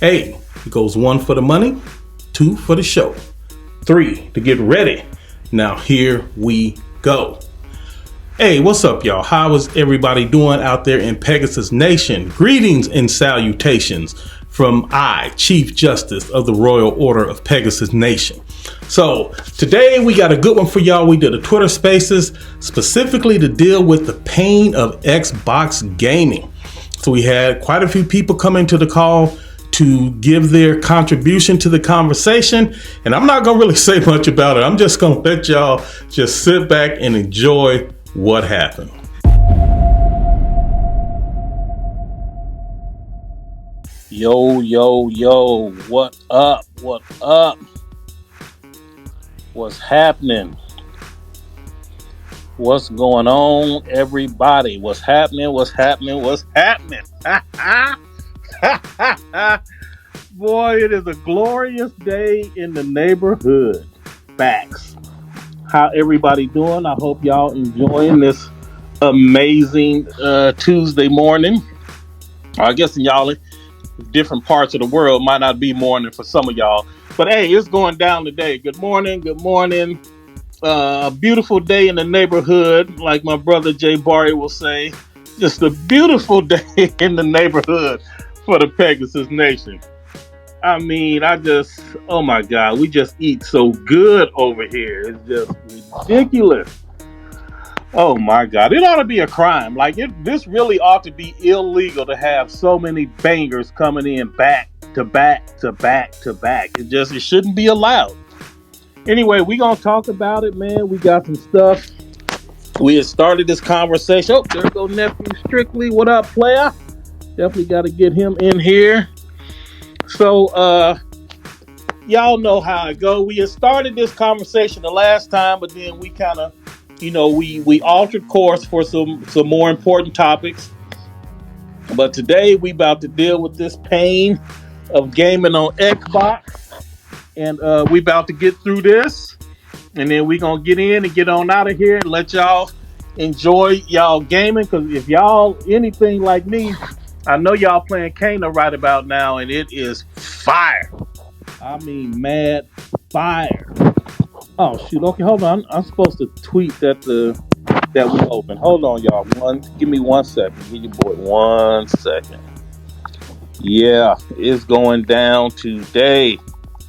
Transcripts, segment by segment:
Hey, it goes 1 for the money, 2 for the show, 3 to get ready. Now here we go. Hey, what's up, y'all? How is everybody doing out there in Pegasus Nation? Greetings and salutations from I, Chief Justice of the Royal Order of Pegasus Nation. So today we got a good one for y'all. We did a Twitter Spaces specifically to deal with the pain of Xbox gaming. So we had quite a few people come into the call to give their contribution to the conversation. And I'm not going to really say much about it. I'm just going to let y'all just sit back and enjoy what happened. Yo, what up? What's happening? What's going on, everybody? What's happening? Boy, it is a glorious day in the neighborhood. Facts. How everybody doing? I hope y'all enjoying this amazing Tuesday morning. I guess in y'all different parts of the world might not be morning for some of y'all, but hey, it's going down today. Good morning. A beautiful day in the neighborhood, like my brother Jay Barry will say. Just a beautiful day in the neighborhood for the Pegasus Nation. I mean, oh my God, we just eat so good over here. It's just ridiculous. Oh my God, it ought to be a crime. This really ought to be illegal to have so many bangers coming in back to back. It shouldn't be allowed. Anyway, we gonna talk about it, man. We got some stuff. We had started this conversation. Oh, there goes nephew Strictly. What up, player? Definitely got to get him in here. So, y'all know how it go. We had started this conversation the last time, but then we kind of, we altered course for some more important topics. But today we about to deal with this pain of gaming on Xbox, and we about to get through this, and then we gonna get in and get on out of here and let y'all enjoy y'all gaming. Because if y'all anything like me, I know y'all playing Cğജ right about now, and it is fire. I mean, mad fire. Oh shoot! Okay, hold on. I'm supposed to tweet that we open. Hold on, y'all. Give me 1 second. Give your boy 1 second. Yeah, it's going down today.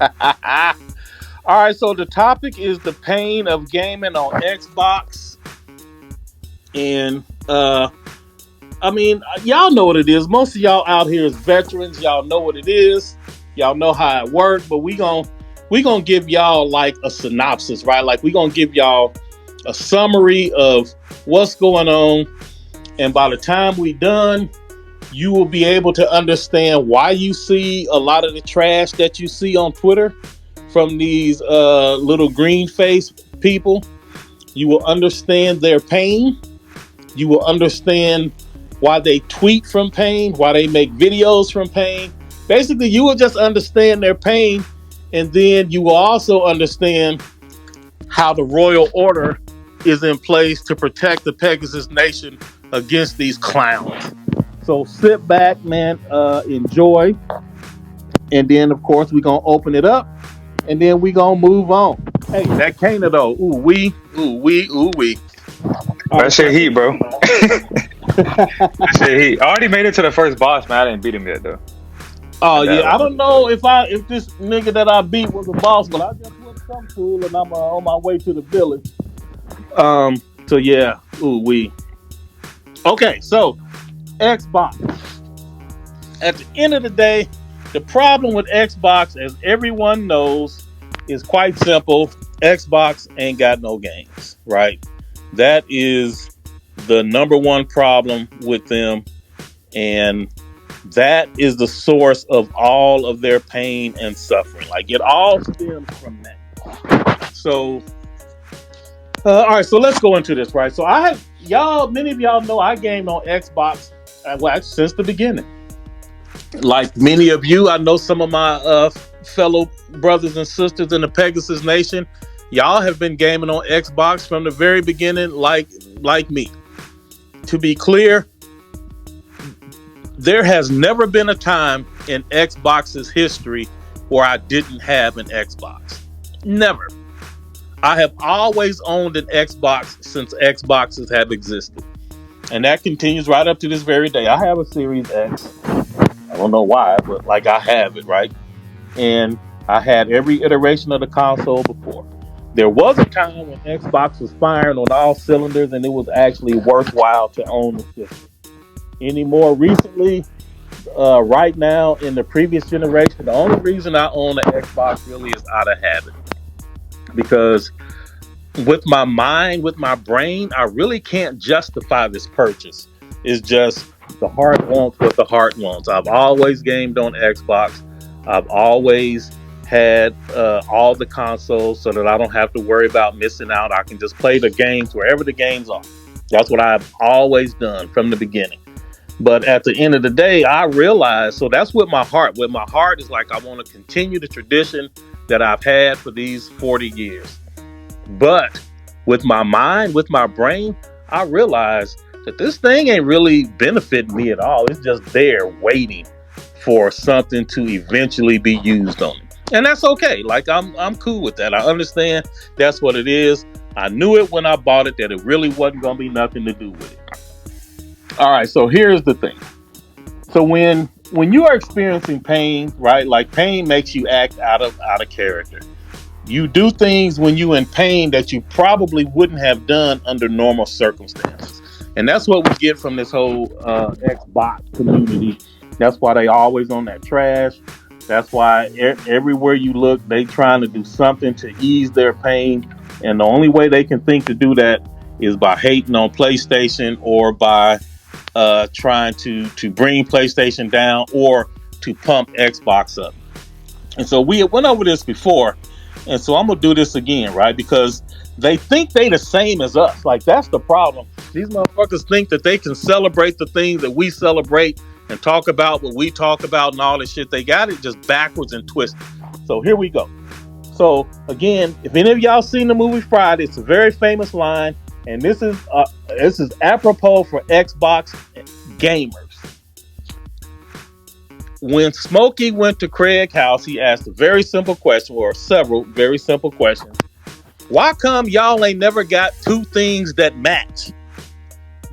All right. So the topic is the pain of gaming on Xbox, and I mean, y'all know what it is. Most of y'all out here is veterans. Y'all know what it is. Y'all know how it works. But we gonna give y'all like a synopsis, right? Like we gonna give y'all a summary of what's going on. And by the time we done, you will be able to understand why you see a lot of the trash that you see on Twitter from these little green face people. You will understand their pain. You will understand why they tweet from pain, why they make videos from pain. Basically, you will just understand their pain, and then you will also understand how the Royal Order is in place to protect the Pegasus Nation against these clowns. So sit back, man, enjoy, and then, of course, we're going to open it up, and then we're going to move on. Hey, that Cğeṋa, though, ooh wee. That shit heat, bro. That shit heat. I already made it to the first boss, man. I didn't beat him yet, though. Oh yeah, I don't know if this nigga that I beat was a boss, but I just went some fool and I'm on my way to the village. So yeah, Okay, so Xbox. At the end of the day, the problem with Xbox, as everyone knows, is quite simple. Xbox ain't got no games, right? That is the number one problem with them, and that is the source of all of their pain and suffering. Like, it all stems from that. So, all right, so let's go into this, right? So many of y'all know I gamed on Xbox since the beginning. Like many of you, I know some of my fellow brothers and sisters in the Pegasus Nation, y'all have been gaming on Xbox from the very beginning, like me. To be clear, there has never been a time in Xbox's history where I didn't have an Xbox. Never. I have always owned an Xbox since Xboxes have existed. And that continues right up to this very day. I have a Series X. I don't know why, but like I have it, right? And I had every iteration of the console before. There was a time when Xbox was firing on all cylinders and it was actually worthwhile to own the system. Any more recently, right now in the previous generation, the only reason I own an Xbox really is out of habit. Because with my mind, with my brain, I really can't justify this purchase. It's just the heart wants what the heart wants. I've always gamed on Xbox. I've always had all the consoles so that I don't have to worry about missing out. I can just play the games wherever the games are. That's what I've always done from the beginning. But at the end of the day, I realized, so that's with my heart. With my heart is like I want to continue the tradition that I've had for these 40 years. But with my mind, with my brain, I realized that this thing ain't really benefiting me at all. It's just there waiting for something to eventually be used on it. And that's okay. Like I'm cool with that. I understand that's what it is. I knew it when I bought it that it really wasn't going to be nothing to do with it. All right, so here's the thing. So when you are experiencing pain, right? Like pain makes you act out of character. You do things when you're in pain that you probably wouldn't have done under normal circumstances. And that's what we get from this whole Xbox community. That's why they always on that trash. That's why everywhere you look, they trying to do something to ease their pain. And the only way they can think to do that is by hating on PlayStation or by trying to bring PlayStation down or to pump Xbox up. And so we went over this before. And so I'm going to do this again, right? Because they think they the same as us. Like, that's the problem. These motherfuckers think that they can celebrate the things that we celebrate and talk about what we talk about and all this shit. They got it just backwards and twisted. So here we go. So again, if any of y'all seen the movie Friday, it's a very famous line. And this is apropos for Xbox gamers. When Smokey went to Craig's house, he asked a very simple question, or several very simple questions. Why come y'all ain't never got two things that match?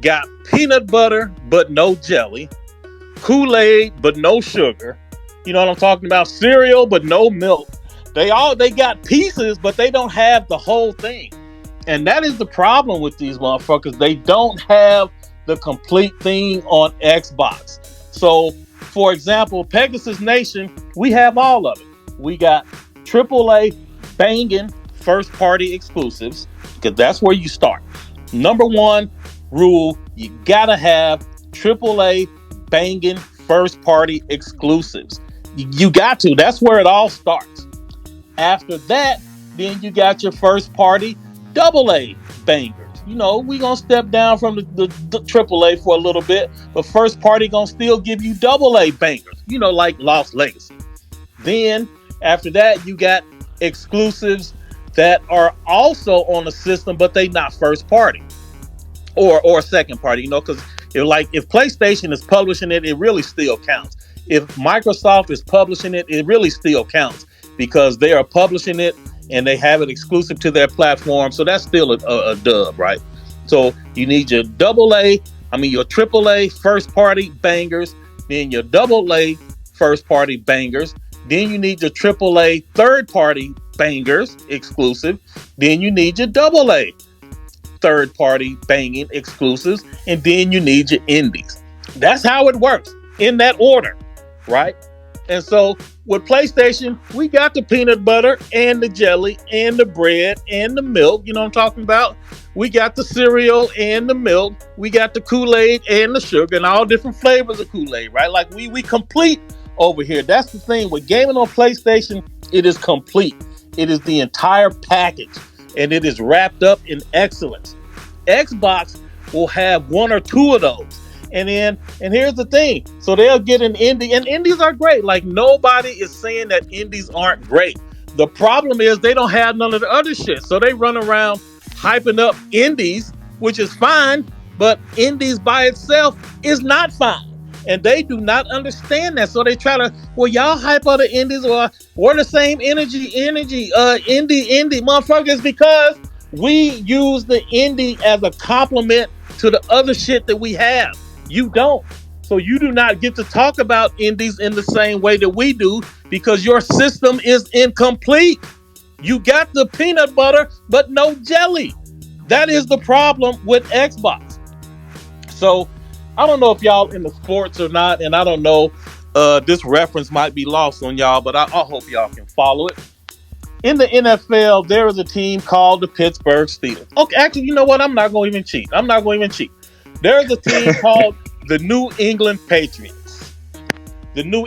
Got peanut butter, but no jelly. Kool-Aid, but no sugar. You know what I'm talking about? Cereal, but no milk. They got pieces, but they don't have the whole thing. And that is the problem with these motherfuckers. They don't have the complete thing on Xbox. So, for example, Pegasus Nation, we have all of it. We got AAA banging first-party exclusives, because that's where you start. Number one rule, you gotta have AAA banging first-party exclusives. You got to. That's where it all starts. After that, then you got your first-party AA bangers. You know, we gonna step down from the AAA for a little bit, but first party gonna still give you AA bangers, you know, like Lost Legacy. Then after that, you got exclusives that are also on the system, but they not first party or second party, you know, because if PlayStation is publishing it, it really still counts. If Microsoft is publishing it, it really still counts because they are publishing it and they have it exclusive to their platform. So that's still a dub, right? So you need your your AAA first party bangers, then your AA first party bangers, then you need your AAA third party bangers exclusive, then you need your AA third party banging exclusives, and then you need your indies. That's how it works in that order, right? And so with PlayStation, we got the peanut butter and the jelly and the bread and the milk. You know what I'm talking about? We got the cereal and the milk. We got the Kool-Aid and the sugar and all different flavors of Kool-Aid, right? Like we complete over here. That's the thing. With gaming on PlayStation, it is complete. It is the entire package and it is wrapped up in excellence. Xbox will have one or two of those. And here's the thing. So they'll get an indie, and indies are great. Like, nobody is saying that indies aren't great. The problem is they don't have none of the other shit. So they run around hyping up indies, which is fine, but indies by itself is not fine. And they do not understand that. So they try to, well, y'all hype other indies or we're the same indie motherfuckers because we use the indie as a complement to the other shit that we have. You don't. So you do not get to talk about indies in the same way that we do because your system is incomplete. You got the peanut butter, but no jelly. That is the problem with Xbox. So I don't know if y'all in the sports or not, and I don't know, this reference might be lost on y'all, but I hope y'all can follow it. In the NFL, there is a team called the Pittsburgh Steelers. Okay, actually, you know what? I'm not going to even cheat. There is a team called the New England Patriots. The New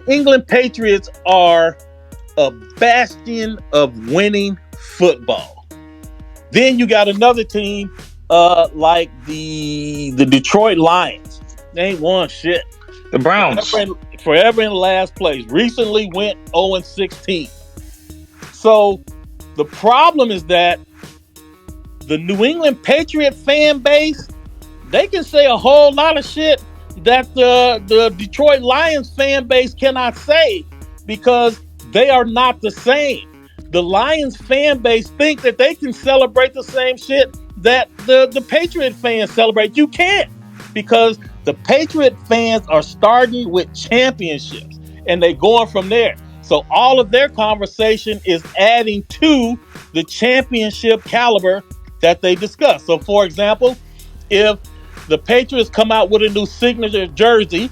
England Patriots are a bastion of winning football. Then you got another team like the Detroit Lions. They ain't won shit. The Browns. Forever in last place. Recently went 0-16. So the problem is that the New England Patriot fan base, they can say a whole lot of shit that the Detroit Lions fan base cannot say because they are not the same. The Lions fan base think that they can celebrate the same shit that the Patriot fans celebrate. You can't, because the Patriot fans are starting with championships and they going from there. So all of their conversation is adding to the championship caliber that they discuss. So for example, if the Patriots come out with a new signature jersey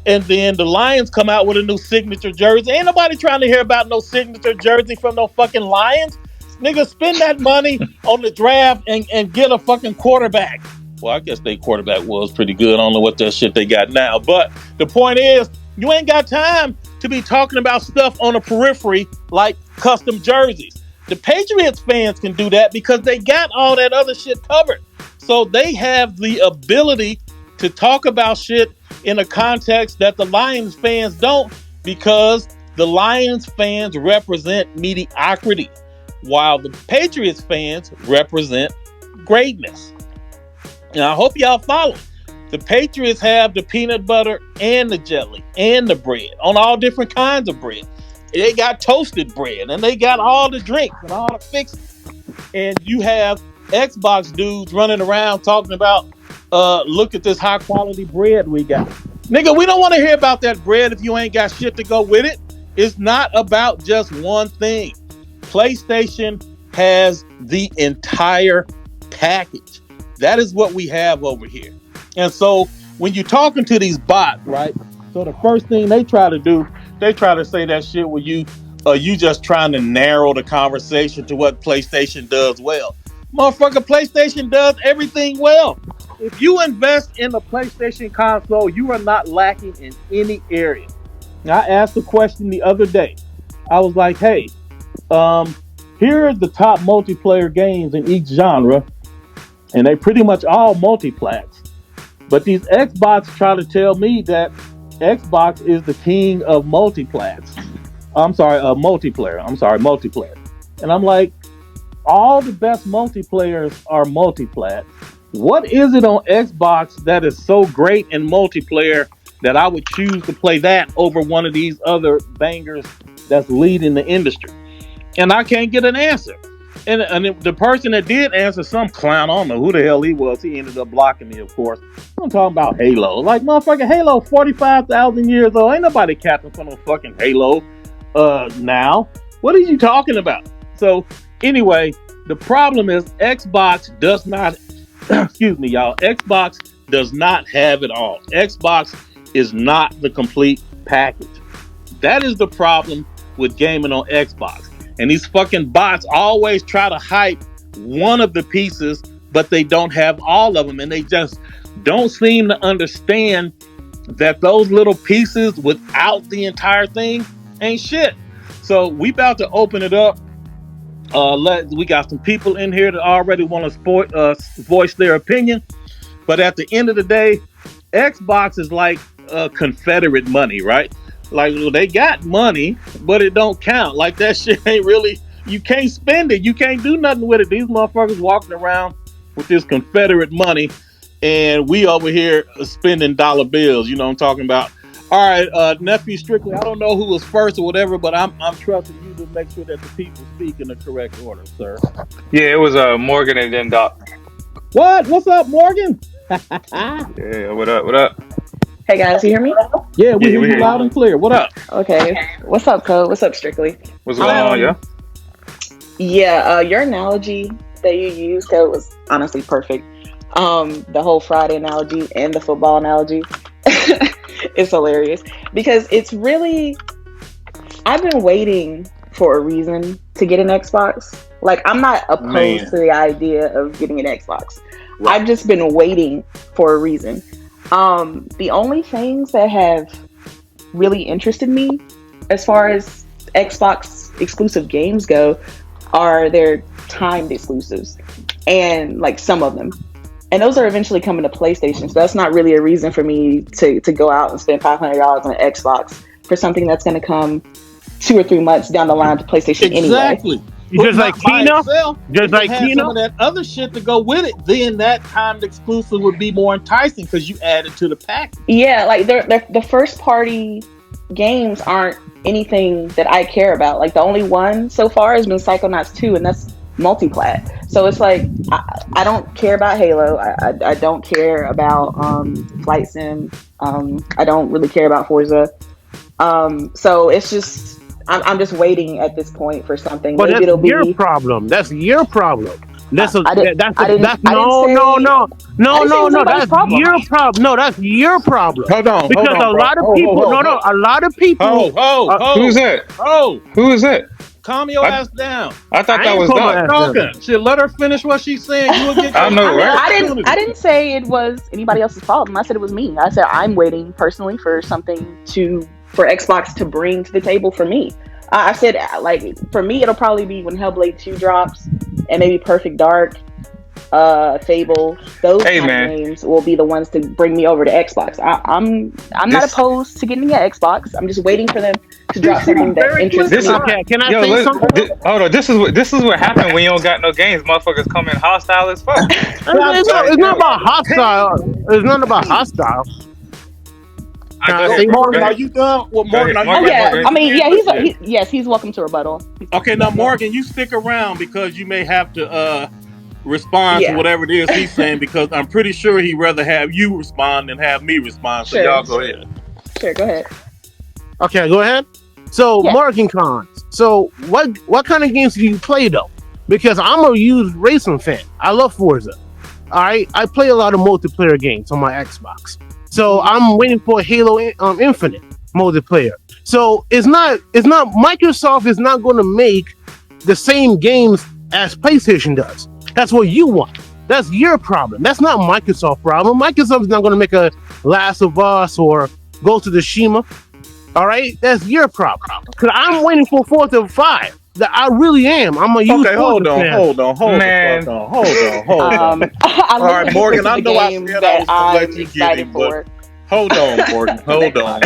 and then the Lions come out with a new signature jersey, ain't nobody trying to hear about no signature jersey from no fucking Lions. Nigga, spend that money on the draft and get a fucking quarterback. Well, I guess their quarterback was pretty good. I don't know what that shit they got now. But the point is, you ain't got time to be talking about stuff on the periphery like custom jerseys. The Patriots fans can do that because they got all that other shit covered. So they have the ability to talk about shit in a context that the Lions fans don't, because the Lions fans represent mediocrity, while the Patriots fans represent greatness. And I hope y'all follow. The Patriots have the peanut butter and the jelly and the bread on all different kinds of bread. They got toasted bread and they got all the drinks and all the fixings. And you have Xbox dudes running around talking about, look at this high quality bread we got. Nigga, we don't want to hear about that bread if you ain't got shit to go with it. It's not about just one thing. PlayStation has the entire package. That is what we have over here. And so when you're talking to these bots, right? So the first thing they try to do, they try to say that shit with you just trying to narrow the conversation to what PlayStation does well. Motherfucker, PlayStation does everything well. If you invest in a PlayStation console, you are not lacking in any area. Now, I asked a question the other day. I was like, hey, here are the top multiplayer games in each genre, and they pretty much all multiplats. But these Xbox try to tell me that Xbox is the king of multiplats. Multiplayer. And I'm like, all the best multiplayers are multiplat. What is it on Xbox that is so great in multiplayer that I would choose to play that over one of these other bangers that's leading the industry? And I can't get an answer. And the person that did answer, some clown, I don't know who the hell he was. He ended up blocking me, of course. I'm talking about Halo. Like, motherfucking Halo, 45,000 years old. Ain't nobody capping for no fucking Halo now. What are you talking about? So, anyway, the problem is Xbox does not, excuse me, y'all. Xbox does not have it all. Xbox is not the complete package. That is the problem with gaming on Xbox. And these fucking bots always try to hype one of the pieces, but they don't have all of them. And they just don't seem to understand that those little pieces without the entire thing ain't shit. So we about to open it up. We got some people in here that already want to voice their opinion. But at the end of the day, Xbox is like Confederate money, right? Like, well, they got money, but it don't count. Like, that shit ain't really, you can't spend it. You can't do nothing with it. These motherfuckers walking around with this Confederate money and we over here spending dollar bills. You know what I'm talking about? All right, nephew Strictly. I don't know who was first or whatever, but I'm trusting you to make sure that the people speak in the correct order, sir. Yeah, it was Morgan and then Doc. What? What's up, Morgan? Yeah, what up? What up? Hey guys, you hear me? Yeah, we Yeah, hear we you hear loud you. and clear. What up? Okay. What's up, Code? What's up, Strictly? What's going on? Yeah. Yeah, your analogy that you used, Code, was honestly perfect. The whole Friday analogy and the football analogy is hilarious because it's really. I've been waiting for a reason to get an Xbox. Like, I'm not opposed to the idea of getting an Xbox. Right. I've just been waiting for a reason. The only things that have really interested me as far as Xbox exclusive games go are their timed exclusives, and like some of them. And those are eventually coming to PlayStation, so that's not really a reason for me to go out and spend $500 on an Xbox for something that's going to come 2 or 3 months down the line to PlayStation exactly. Anyway. Just like Kino, just like Kino, some of that other shit to go with it. Then that timed exclusive would be more enticing because you add it to the pack. Yeah, like the first party games aren't anything that I care about. Like the only one so far has been Psychonauts 2, and that's multi-plat. So it's like I don't care about Halo. I don't care about Flight Sim. I don't really care about Forza. So it's just. I'm just waiting at this point for something. But maybe that's your problem. That's your problem. That's your problem. That's your problem. No, that's your problem. Hold on, because a lot of people. A lot of people. Who's that? Who is that? Calm your ass down. I thought that was Doc. Shit, let her finish what she's saying. You will get. I know, right? I didn't say it was anybody else's problem. I said it was me. I said I'm waiting personally for something for Xbox to bring to the table for me. I said, like, for me, it'll probably be when Hellblade 2 drops, and maybe Perfect Dark, Fable. Those kind of games will be the ones to bring me over to Xbox. I'm not opposed to getting an Xbox. I'm just waiting for them to drop something that interests me. Can I say something? Hold on. This is what happened when you don't got no games. Motherfuckers come in hostile as fuck. It's not about hostile. It's not about hostile. Morgan, are you done? Well, Morgan, I mean, he's welcome to rebuttal. Okay, now Morgan, you stick around because you may have to respond to whatever it is he's saying, because I'm pretty sure he'd rather have you respond than have me respond. So y'all go ahead. Sure, go ahead. Okay, go ahead. So Morgan cons. So what kind of games do you play though? Because I'm a huge racing fan. I love Forza. All right, I play a lot of multiplayer games on my Xbox. So I'm waiting for Halo Infinite multiplayer. So it's not Microsoft is not going to make the same games as PlayStation does. That's what you want. That's your problem. That's not Microsoft's problem. Microsoft is not going to make a Last of Us or Ghost of Tsushima. All right, that's your problem. Because I'm waiting for Forza 5. That I really am. I'm a huge hold on. Hold on. All right, Morgan, I know I said I was going to let you get him, but hold on, Morgan. Hold on.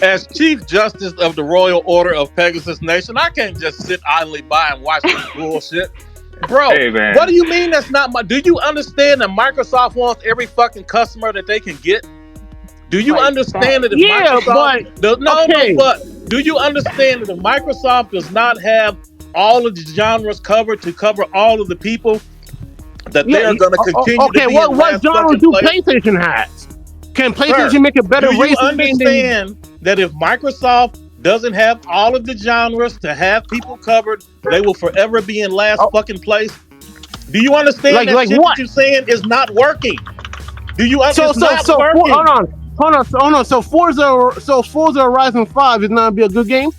As Chief Justice of the Royal Order of Pegasus Nation, I can't just sit idly by and watch this bullshit. Bro, what do you mean that's not my... Do you understand that Microsoft wants every fucking customer that they can get? Do you understand that if Microsoft... but do you understand that if Microsoft does not have all of the genres covered to cover all of the people, that they are going to continue to be what genre do PlayStation has? Can PlayStation make a better racing game? Do you understand that if Microsoft doesn't have all of the genres to have people covered, they will forever be in last fucking place? Do you understand that shit that you're saying is not working? Do you understand it's not working? Hold on. So Forza Horizon 5 is not gonna be a good game?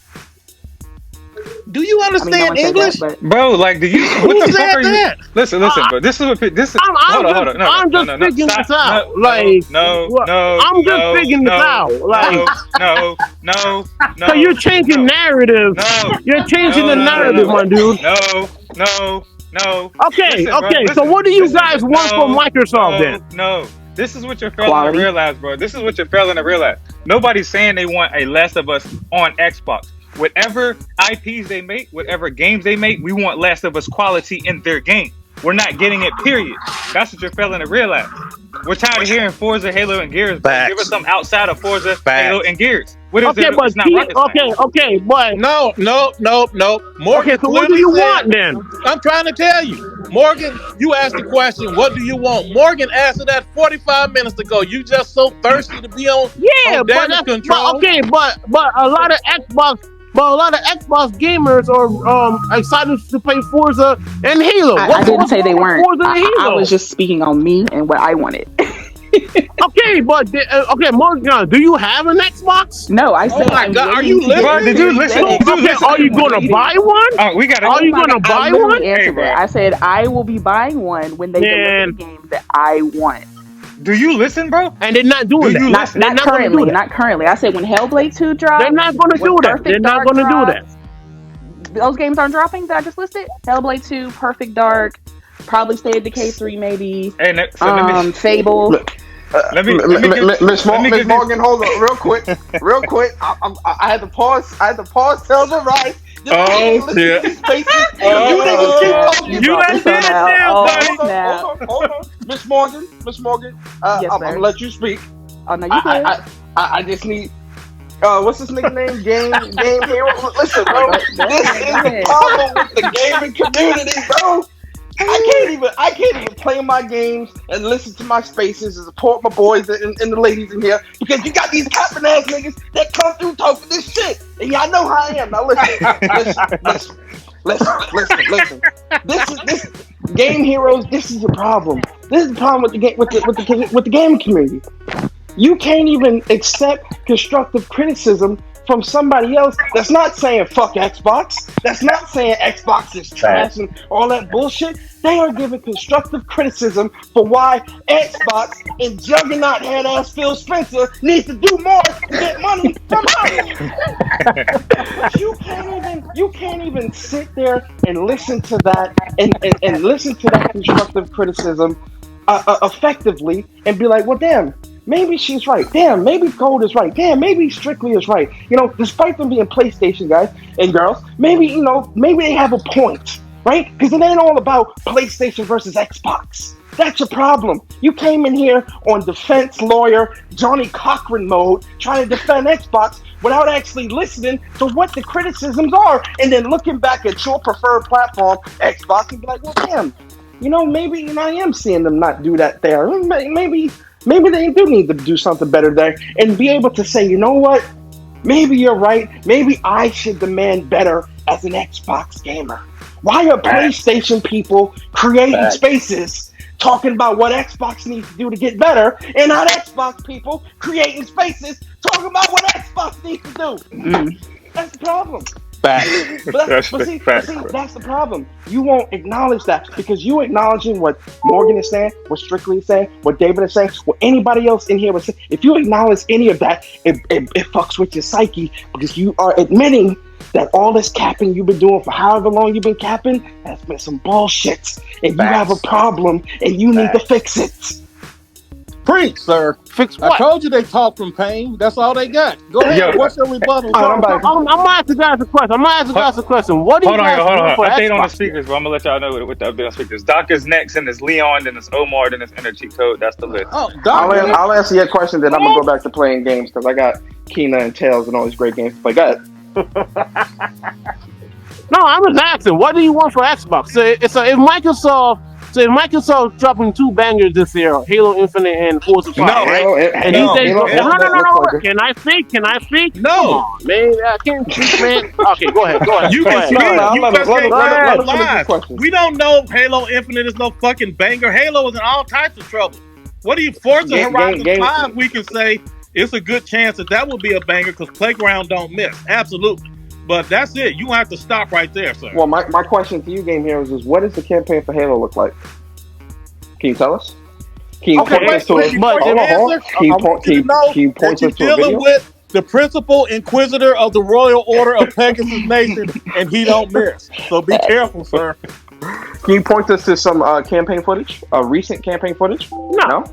Do you understand English? Bro, like, do you... What the fuck are you... Listen, bro. This is what... Hold on. I'm just figuring this out. I'm just figuring this out. No. So you're changing narrative. You're changing the narrative, my dude. No. Okay. So what do you guys want from Microsoft then? No. This is what you're failing to realize, bro. This is what you're failing to realize. Nobody's saying they want a Last of Us on Xbox. Whatever IPs they make, whatever games they make, we want Last of Us quality in their game. We're not getting it, period. That's what you're failing to realize. We're tired of hearing Forza, Halo, and Gears. Give us something outside of Forza, Halo, and Gears. What is Okay, it? but It's not rocket science. okay, but No. Morgan, okay. So what do you want then? I'm trying to tell you. Morgan, you asked the question, what do you want? Morgan answered that 45 minutes ago. You just so thirsty to be on, Yeah, on but damage that's control. but a lot of Xbox gamers are excited to play Forza and Halo. I didn't say they wrong with weren't. Forza and Halo? I was just speaking on me and what I wanted. Okay, but Morgan, do you have an Xbox? No, I said. Oh my I'm God, are waiting you to get listening? Did you listen? Okay, are you going to buy one? We got Are you going to buy one? Answer that. I said I will be buying one when they deliver the games that I want. Do you listen, bro? And they're not doing that. Not currently. Not currently. I said when Hellblade 2 drops. They're not going to do that. They're not going to do that. Those games aren't dropping that I just listed. Hellblade 2, Perfect Dark, probably State of Decay 3, maybe. Hey, so Fable. Miss Morgan, hold on, real quick. I had to pause. Tell the right. Oh shit! You done did it, buddy. Hold on, Miss Morgan. Yes, I'm gonna let you speak. Oh no, you good. I just need. What's his nickname? Game Hero. Listen, bro. This is the problem with the gaming community, bro. I can't even play my games and listen to my spaces and support my boys and the ladies in here because you got these capping ass niggas that come through talking this shit. And y'all know how I am. Now listen. This Game Heroes. This is a problem. This is the problem with the gaming community. You can't even accept constructive criticism from somebody else that's not saying fuck Xbox, that's not saying Xbox is trash and all that bullshit. They are giving constructive criticism for why Xbox and juggernaut head ass Phil Spencer needs to do more to get money from us. You can't even sit there and listen to that and listen to that constructive criticism effectively and be like, well, damn. Maybe she's right. Damn, maybe Gold is right. Damn, maybe Strictly is right. You know, despite them being PlayStation guys and girls, maybe they have a point, right? Because it ain't all about PlayStation versus Xbox. That's your problem. You came in here on defense lawyer Johnny Cochran mode, trying to defend Xbox without actually listening to what the criticisms are, and then looking back at your preferred platform, Xbox, and be like, well, damn, maybe I am seeing them not do that there. Maybe they do need to do something better there and be able to say, you know what? Maybe you're right. Maybe I should demand better as an Xbox gamer. Why are PlayStation people creating spaces talking about what Xbox needs to do to get better and not Xbox people creating spaces talking about what Xbox needs to do? That's the problem. Facts. But that's the problem. You won't acknowledge that because you acknowledging what Morgan is saying, what Strictly is saying, what David is saying, what anybody else in here was saying. If you acknowledge any of that, it fucks with your psyche because you are admitting that all this capping you've been doing for however long you've been capping has been some bullshit, and you have a problem and you need to fix it. Preach, sir. Fix what? I told you they talk from pain. That's all they got. Go ahead. What's your rebuttal? I'm going to ask the guys a question. What do you guys do for Update Xbox? on the speakers, but I'm going to let y'all know what the update on speakers. Doc is next, and it's Leon, then it's Omar, then it's Energy Code. That's the list. Oh, Doc. I'll answer your question, then I'm going to go back to playing games because I got Kena and Tails and all these great games to play. Go ahead. No, I'm just asking. What do you want for Xbox? If Microsoft dropping 2 bangers this year, Halo Infinite and Forza 5, right? Can I speak? No. Come on, man. I can't speak, man. Okay, go ahead. You can speak. You just can't let live. We don't know if Halo Infinite is no fucking banger. Halo is in all types of trouble. What do you Forza Horizon 5? We can say it's a good chance that will be a banger because Playground don't miss. Absolutely. But that's it. You have to stop right there, sir. Well, my question to you, Game Heroes, is what does the campaign for Halo look like? Can you tell us? Can you point us to a video? With the principal inquisitor of the Royal Order of Pegasus Nation, and he don't miss. So be careful, sir. Can you point us to some campaign footage? Recent campaign footage? No.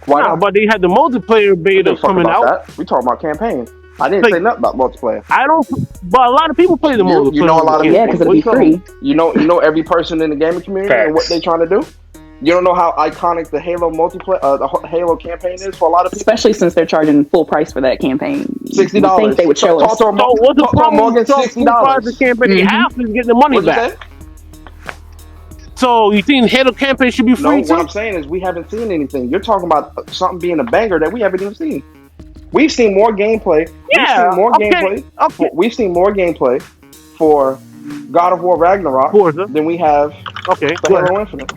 Why not? But they had the multiplayer beta coming out. We talking about campaign. I didn't say nothing about multiplayer. I don't, but a lot of people play the multiplayer. You know a lot of Yeah, because it'll be free. You know every person in the gaming community and what they're trying to do. You don't know how iconic the Halo multiplayer, the Halo campaign is for a lot of people. Especially since they're charging full price for that campaign. $60. I think they would show us. So what's the problem with the campaign? Mm-hmm. Half is getting the money back. So you think Halo campaign should be free too? What I'm saying is we haven't seen anything. You're talking about something being a banger that we haven't even seen. We've seen more gameplay. Yeah, We've seen more gameplay for God of War Ragnarok than we have for Halo Infinite.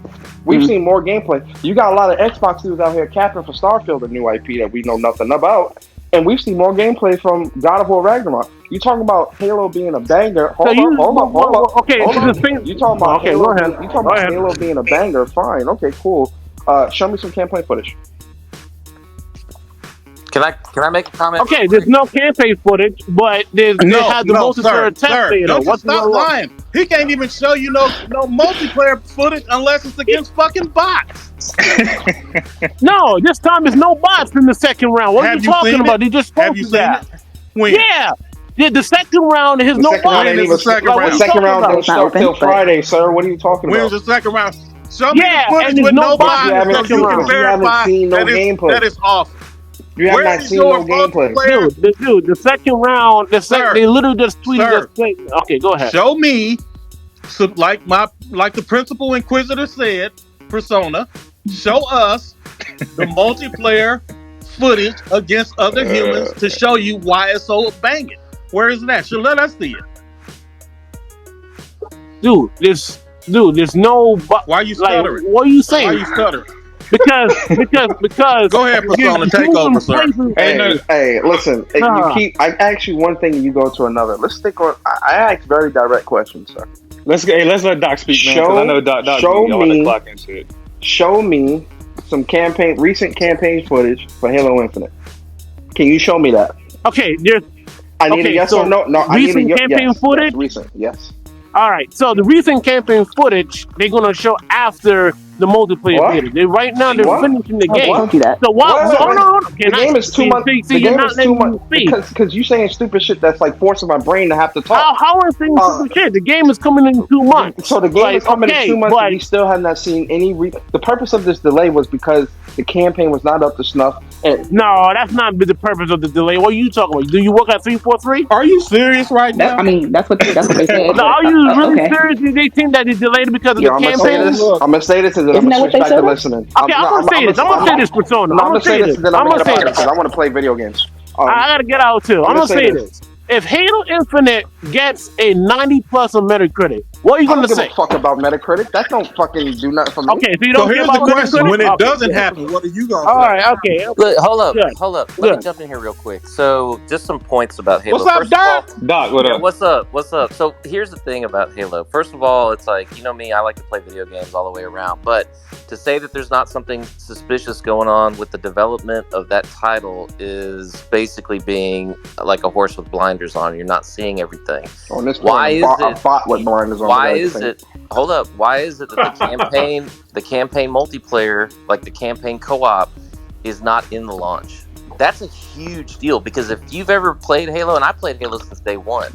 We've seen more gameplay. You got a lot of Xbox dudes out here capping for Starfield, a new IP that we know nothing about. And we've seen more gameplay from God of War Ragnarok. You talking about Halo being a banger? Hold on. Okay, you talking about Halo being a banger? Fine. Okay, cool. Show me some campaign footage. Can I make a comment? Okay, there's no campaign footage, but they have the multiplayer test data. Don't stop lying. He can't even show you no multiplayer footage unless it's against fucking bots. No, this time there's no bots in the second round. What are you talking about? They just spoke to that. When? Yeah, the second round has no bots. The second round don't start till Friday, sir. What are you talking about? When's the second round? Show me the footage and with no bots. You haven't seen no gameplay. That is awesome. You have not seen no gameplay. Dude, the second round, they literally just tweeted us. Okay, go ahead. Show me, like the principal Inquisitor said, Persona, show us the multiplayer footage against other humans to show you why it's so banging. Where is that? So let us see it. Dude, there's no... Why are you stuttering? What are you saying? Why are you stuttering? Because go ahead, Persona, take over, sir. Hey, listen. I ask you one thing and you go to another. Let's stick on. I ask very direct questions, sir. Let's let Doc speak, man. Because I know Doc be on the clock and shit. Show me some recent campaign footage for Halo Infinite. Can you show me that? Okay, I need a yes or no. No, I need a campaign footage. Recent, yes. All right, so the recent campaign footage they're gonna show after the multiplayer beta. Right now they're finishing the game. Don't do that. So hold on. The game is 2 months. The game is 2 months because you saying stupid shit that's like forcing my brain to have to talk. How are things stupid shit? The game is coming in 2 months. So the game is coming in 2 months, and we still have not seen any. The purpose of this delay was because the campaign was not up to snuff. No, that's not the purpose of the delay. What are you talking about? Do you work at 343? Are you serious right now? I mean, that's what they said. No, are you really serious? They think that they delayed it because of the campaign? I'm gonna say this and then I'm gonna switch back to listening. Okay, I'm gonna say this. I'm gonna say this, Persona. I'm gonna say this and then I'm gonna say this because I want to play video games. I gotta get out too. I'm gonna say this. If Halo Infinite gets a 90+ on Metacritic, what are you gonna say? I don't give a fuck about Metacritic. That don't fucking do nothing for me. Okay, so you don't here's the question: when it doesn't happen, what are you gonna say? All right, okay. Look, hold up. Let me jump in here real quick. So, just some points about Halo. What's up, Doc? Doc, what up? What's up? So, here's the thing about Halo. First of all, it's like, you know me, I like to play video games all the way around. But to say that there's not something suspicious going on with the development of that title is basically being like a horse with blinders on. You're not seeing everything. Why is it? Hold up. Why is it that the campaign multiplayer, like the campaign co-op, is not in the launch? That's a huge deal because if you've ever played Halo, and I played Halo since day one,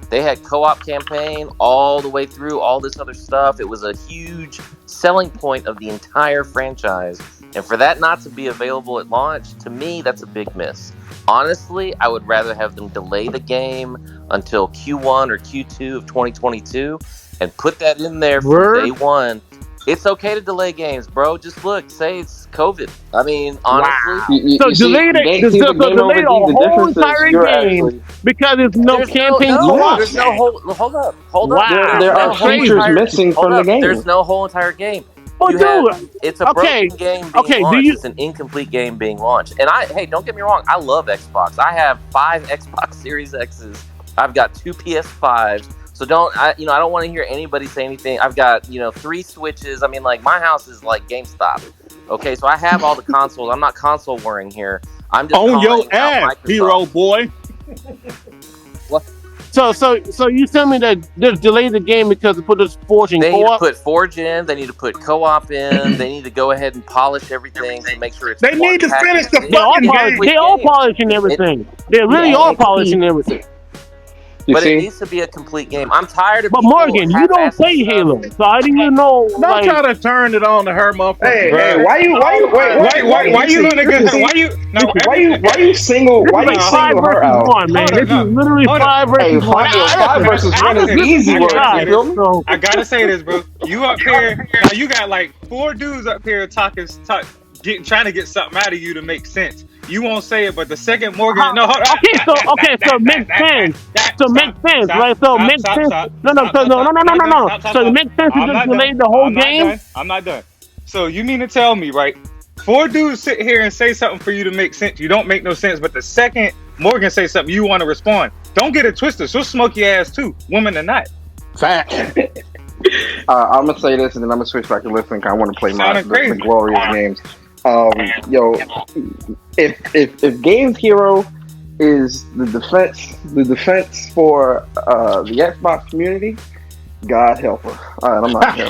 they had co-op campaign all the way through all this other stuff. It was a huge selling point of the entire franchise. And for that not to be available at launch, to me, that's a big miss. Honestly, I would rather have them delay the game until Q1 or Q2 of 2022 and put that in there from day one. It's okay to delay games, bro. Just look, say it's COVID. I mean, honestly. So delay the whole entire game because there's no campaign co-op. There's no whole. Hold up. Wow. There are features missing from the game. There's no whole entire game. It's a broken game being launched. It's an incomplete game being launched. And don't get me wrong, I love Xbox. I have 5 Xbox Series X's. I've got 2 PS5s. So I don't want to hear anybody say anything. I've got, 3 Switches. I mean, like, my house is like GameStop. Okay, so I have all the consoles. I'm not console warring here. I'm just on your ass, hero boy. What? So you tell me that they delayed the game because they put this Forge in They need to co-op? put Forge in. They need to put co-op in. They need to go ahead and polish everything to make sure it's. They need to finish the fucking game. They all polishing everything. They really are polishing everything. But it needs to be a complete game. I'm tired of. But Morgan, you don't play Halo, so I didn't even know. Don't try to turn it on to her, motherfucker. Hey, why you single her out? Man, this is literally 5 versus 1. 5 versus 1 is easy work. I gotta say this, bro. You up here now? You got like 4 dudes up here trying to get something out of you to make sense. You won't say it, but the second Morgan, no, hold on. So makes sense. So makes sense, right? So makes sense. No. So it makes sense to just delay the whole game. I'm not done. So you mean to tell me, right? 4 dudes sit here and say something for you to make sense. You don't make no sense, but the second Morgan say something, you want to respond. Don't get it twisted. She'll smoke your ass too, woman or not. Fact. I'm gonna say this, and then I'm gonna switch back to listening. I want to play the glorious games. If Games Hero is the defense for the Xbox community, God help her. All right, I'm not here.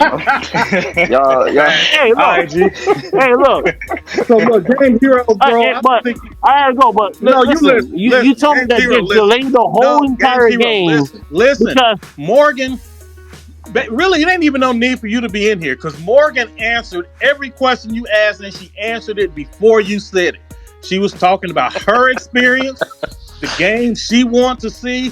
y'all. Hey, look. So look, Game Hero, bro. I gotta go. But no, listen, you told me that they delayed the whole entire game. Listen, Morgan. Really, it ain't even no need for you to be in here because Morgan answered every question you asked, and she answered it before you said it. She was talking about her experience, the game she wants to see,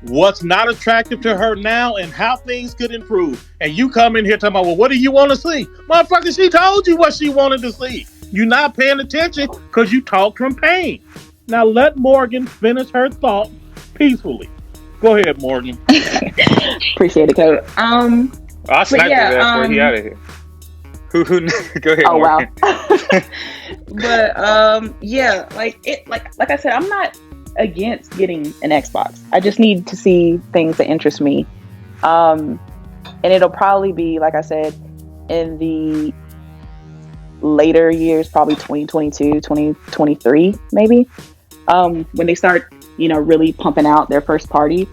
what's not attractive to her now, and how things could improve. And you come in here talking about, well, what do you want to see? Motherfucker, she told you what she wanted to see. You're not paying attention because you talk from pain. Now let Morgan finish her thought peacefully. Go ahead, Morgan. Appreciate it, Code. I sniped his ass before he out of here. Who? Go ahead. Oh Morgan. Wow. But yeah, like I said, I'm not against getting an Xbox. I just need to see things that interest me, and it'll probably be, like I said, in the later years, probably 2022, 2023, maybe, when they start, really pumping out their first party.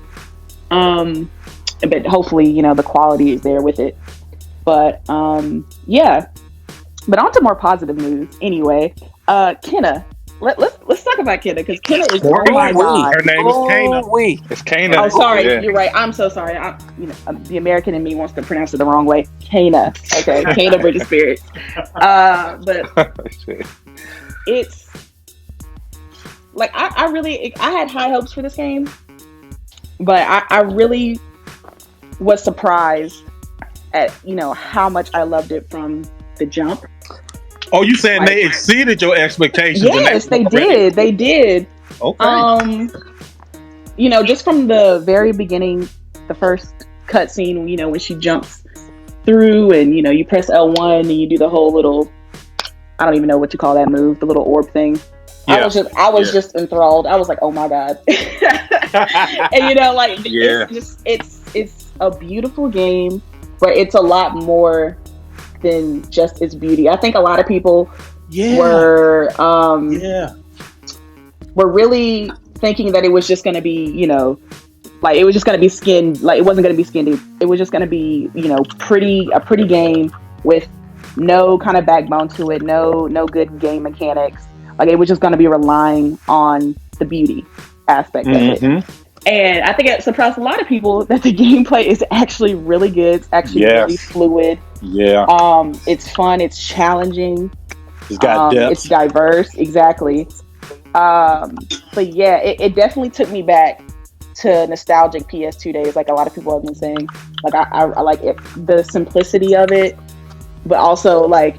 But hopefully, the quality is there with it. But yeah. But on to more positive news. Anyway, Kenna. Let's talk about Kenna, because Kenna is my God. Her name is Kana. It's Kana. Oh, sorry, You're right. I'm so sorry. The American in me wants to pronounce it the wrong way. Kana. Okay, Kana Bridge of Spirits. But it's like I had high hopes for this game, but I really was surprised at how much I loved it from the jump. Oh, you saying they exceeded your expectations? Yes, they did. They did. Okay. Just from the very beginning, the first cutscene, when she jumps through and, you press L1 and you do the whole little, I don't even know what you call that move, the little orb thing. Yeah. I was just enthralled. I was like, oh my God. And, it's a beautiful game, but it's a lot more than just its beauty. I think a lot of people were really thinking that it was just going to be, it was just going to be skinned. Like, it wasn't going to be skinned. It was just going to be, a pretty game with no kind of backbone to it, no good game mechanics. Like, it was just going to be relying on the beauty aspect of it. And I think it surprised a lot of people that the gameplay is actually really good. It's actually really fluid. Yeah. It's fun. It's challenging. It's got depth. It's diverse. Exactly. But yeah, it definitely took me back to nostalgic PS2 days, like a lot of people have been saying. Like I like it, the simplicity of it, but also like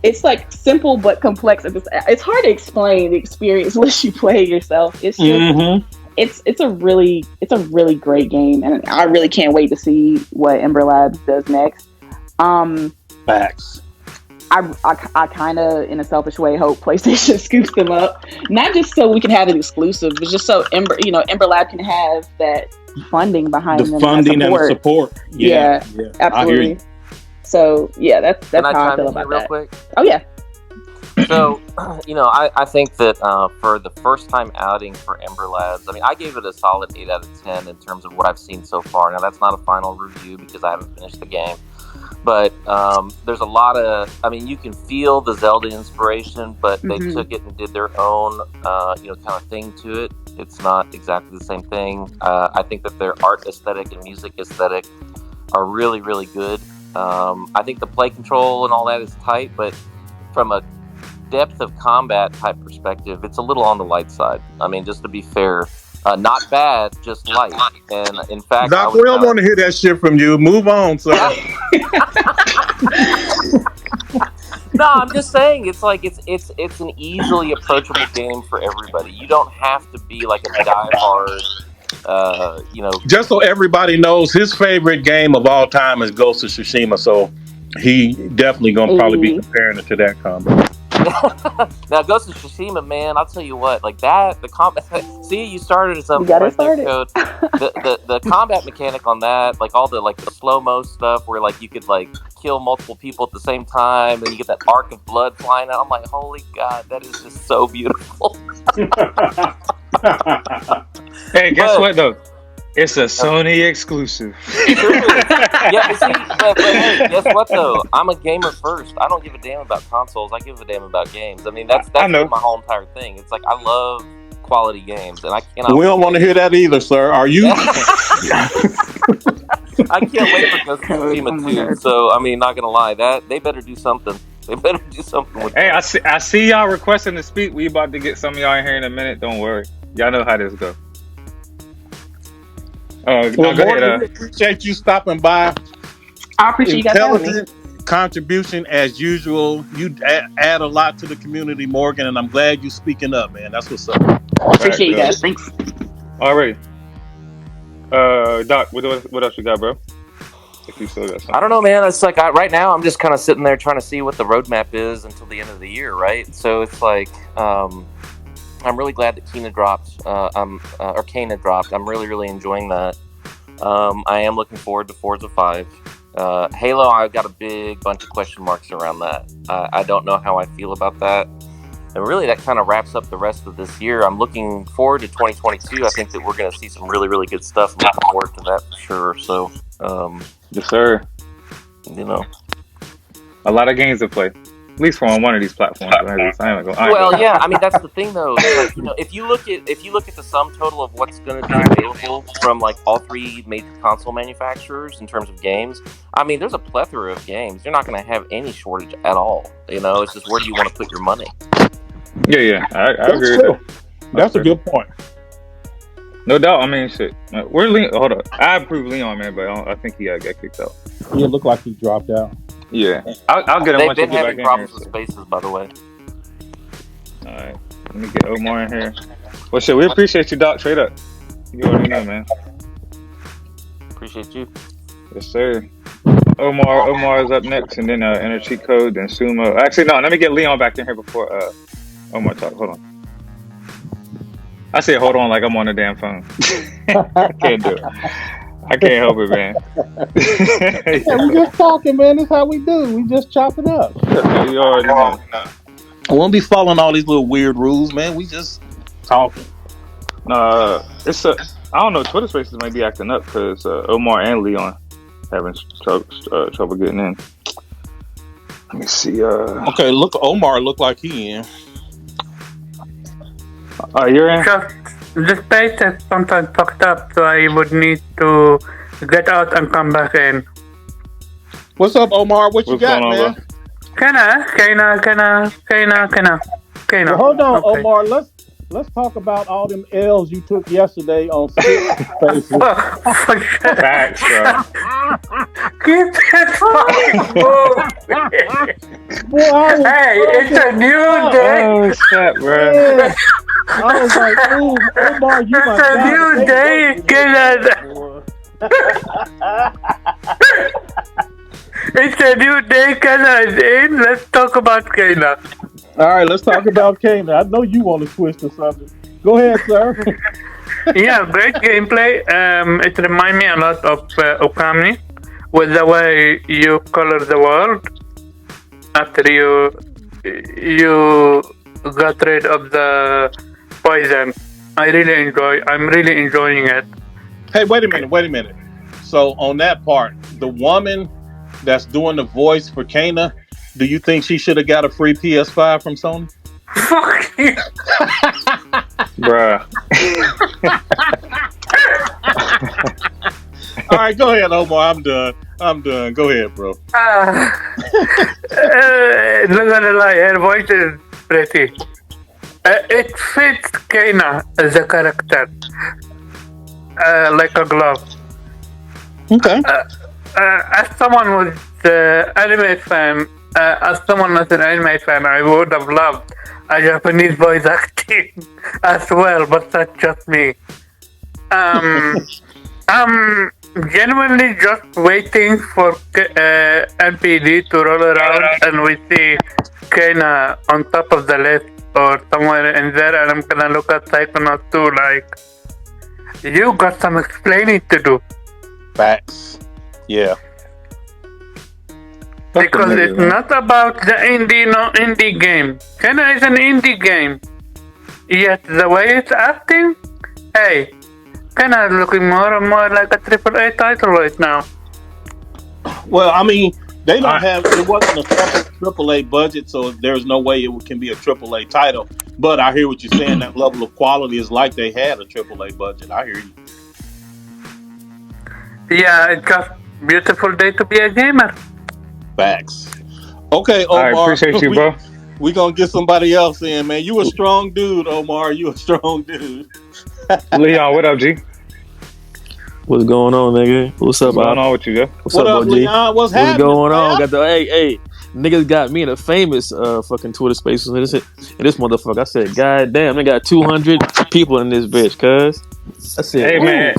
it's like simple but complex. It's hard to explain the experience unless you play it yourself. It's just it's a really great game, and I really can't wait to see what Ember Labs does next. Facts. I kind of, in a selfish way, hope PlayStation scoops them up, not just so we can have an exclusive, but just so Ember Lab can have that funding behind them. The funding and the support. Yeah, absolutely. So yeah, that's how I feel about that. Quick? Oh yeah. So, I think that for the first time outing for Ember Labs, I mean, I gave it a solid 8 out of 10 in terms of what I've seen so far. Now, that's not a final review because I haven't finished the game. But there's a lot of, I mean, you can feel the Zelda inspiration, but they took it and did their own, kind of thing to it. It's not exactly the same thing. I think that their art aesthetic and music aesthetic are really, really good. I think the play control and all that is tight, but from a depth of combat type perspective, it's a little on the light side. I mean, just to be fair, not bad, just light. And in fact, Doc, we don't want to hear that shit from you. Move on, sir. No, I'm just saying it's like it's an easily approachable game for everybody. You don't have to be like a diehard. Just so everybody knows, his favorite game of all time is Ghost of Tsushima, so he definitely gonna probably be comparing it to that combat. Now, Ghost of Tsushima, man, I'll tell you what, like that, the combat. See, you started at something right there, Code. The combat mechanic on that, like all the slow mo stuff, where like you could like kill multiple people at the same time, and you get that arc of blood flying out. I'm like, holy God, that is just so beautiful. Hey, guess what though? It's a Sony exclusive. Yeah, but hey, guess what though? I'm a gamer first. I don't give a damn about consoles. I give a damn about games. I mean, that's my whole entire thing. It's like I love quality games, and I cannot. We don't want to hear that either, sir. Are you? I can't wait for Ghost of Tsushima 2. So I mean, not gonna lie, that they better do something. They better do something with. Hey, I see y'all requesting to speak. We about to get some of y'all in here in a minute. Don't worry. Y'all know how this go. Well, go ahead. Appreciate you stopping by. I appreciate you guys having me. Contribution as usual. You add a lot to the community, Morgan, and I'm glad you speaking up, man. That's what's up. Appreciate you guys. Thanks. Alrighty. Doc, what else you got, bro? If you still got something. I don't know, man. It's like right now I'm just kind of sitting there trying to see what the roadmap is until the end of the year, right? So it's like I'm really glad that Kena dropped. Kena dropped. I'm really, really enjoying that. I am looking forward to Forza 5. Halo, I've got a big bunch of question marks around that. I don't know how I feel about that. And really, that kind of wraps up the rest of this year. I'm looking forward to 2022. I think that we're going to see some really, really good stuff. I'm looking forward to that for sure. So, yes, sir. A lot of games to play. At least for on one of these platforms. Well, yeah. I mean, that's the thing, though. Like, if you look at the sum total of what's going to be available from like all three major console manufacturers in terms of games, I mean, there's a plethora of games. You're not going to have any shortage at all. It's just where do you want to put your money? Yeah. I agree with that. That's a good point. No doubt. I mean, shit. Where Leon? Hold up. I approve Leon, man, but I think he got kicked out. Yeah, it looked like he dropped out. Yeah, I'll get him. They've been having problems with spaces, by the way. All right, let me get Omar in here. Well, shit, we appreciate you, Doc. Trade up. You already know, man. Appreciate you. Yes, sir. Omar is up next, and then Inner Cheat Code, then Sumo. Actually, no. Let me get Leon back in here before Omar talk. Hold on. I said, hold on, like I'm on the damn phone. I can't do it. I can't help it, man. Yeah, we just talking, man. That's how we do. We just chop it up. Yeah, you already know. I won't be following all these little weird rules, man. We just talking. I don't know. Twitter Spaces might be acting up because Omar and Leon having trouble getting in. Let me see. Okay, look, Omar look like he in. You're in. The space is sometimes fucked up, so I would need to get out and come back in. What's up, Omar? What you got, going on, man? Kena. Well, hold on, okay. Omar. Let's talk about all them L's you took yesterday on Spaces. Facts, bro. Keep that fucking moving. Hey, it's a new day. Oh, shit, bro. Yeah. I was like, ooh, Omar, you it's a new day, Kena. It's a new day, Kena is in. Let's talk about Kena. All right, let's talk about Kena. I know you want to twist or something. Go ahead, sir. Yeah, great gameplay. It reminds me a lot of Oᴘᴜnɪᴍᴜ with the way you color the world after you you got rid of the poison. I'm really enjoying it. Hey, wait a minute. So on that part, the woman that's doing the voice for Kana, do you think she should have got a free PS5 from Sony? Fuck you. Bruh. All right, go ahead, Omar. I'm done. Go ahead, bro. Not gonna lie, her voice is pretty. It fits Kana as a character, like a glove. Okay. As someone who's anime fan, as someone that's an anime fan, I would have loved a Japanese voice acting as well, but that's just me. I'm genuinely just waiting for NPD to roll around and we see Kana on top of the list or somewhere in there, and I'm gonna look at Psychonauts 2 like, you got some explaining to do. Facts. Yeah. Because it's not about the indie game. Kana is an indie game. Yet the way it's acting, hey, Kana is looking more and more like a AAA title right now. Well, I mean, they don't have. It wasn't a AAA budget, so there's no way it can be a AAA title. But I hear what you're saying. That level of quality is like they had a AAA budget. I hear you. Yeah, it's just beautiful day to be a gamer. Facts. Okay, Omar. I appreciate you, bro. We gonna get somebody else in, man. You a strong dude, Omar. You a strong dude. Leon, what up, G? What's going on, nigga? What's up, What's going on with you, yo? What's What up, up, OG? Leon? What's happening? Going on? Man? Got the hey, niggas got me in a famous fucking Twitter Spaces and this motherfucker. I said, God damn, they got 200 people in this bitch, cuz. I said, Hey, man.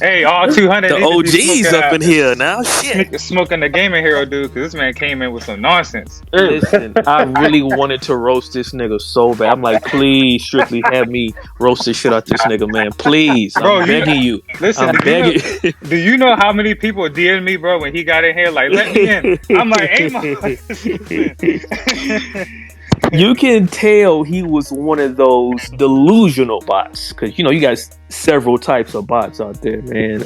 Hey, all 200. the OGs up in here now. Shit. Smoking the gaming hero, dude, because this man came in with some nonsense. Listen, I really wanted to roast this nigga so bad. I'm like, please, strictly have me roast the shit out this nigga, man. Please. Bro, I'm begging you. Listen, I'm begging. do you know how many people DM'd me, bro, when he got in here? Like, let me in. I'm like, hey, You can tell he was one of those delusional bots, because you got several types of bots out there, man.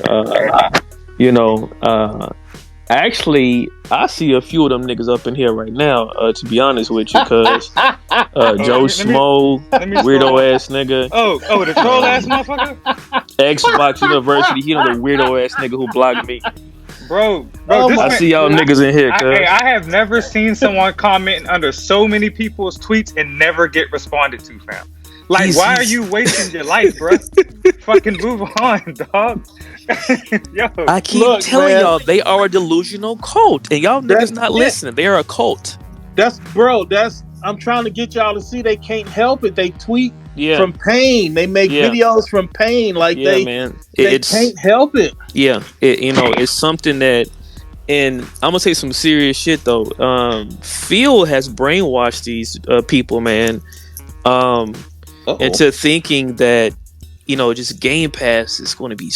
Actually, I see a few of them niggas up in here right now. To be honest with you, because Jᴜsᴛ, weirdo ass nigga. Oh, the troll ass motherfucker. Xbox University, the weirdo ass nigga who blocked me. Bro, I see y'all niggas in here, cuz. I have never seen someone comment under so many people's tweets and never get responded to, fam. Like, why are you wasting your life, bro? Fucking move on, dog. Yo, I keep telling y'all, they are a delusional cult, and y'all niggas not listening. They are a cult. I'm trying to get y'all to see they can't help it. They tweet from pain. They make videos from pain. Like they can't help it. Yeah, it's something that, and I'm gonna say some serious shit though. Phil has brainwashed these people, man, into thinking that just Game Pass is going to be,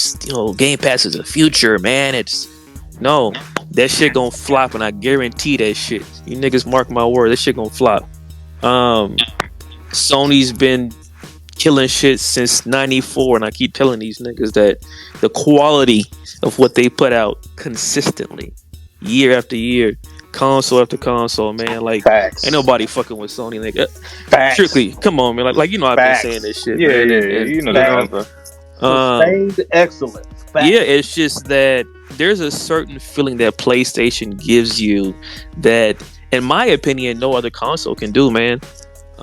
Game Pass is the future, man. No, that shit gonna flop, and I guarantee that shit. You niggas mark my word, that shit gonna flop. Sony's been killing shit since '94, and I keep telling these niggas that the quality of what they put out consistently, year after year, console after console, man, like ain't nobody fucking with Sony, nigga. Strictly, come on, man, like I've been saying this shit. Yeah, man. that. Sustained excellence. Facts. Yeah, it's just that there's a certain feeling that PlayStation gives you that, in my opinion, no other console can do, man.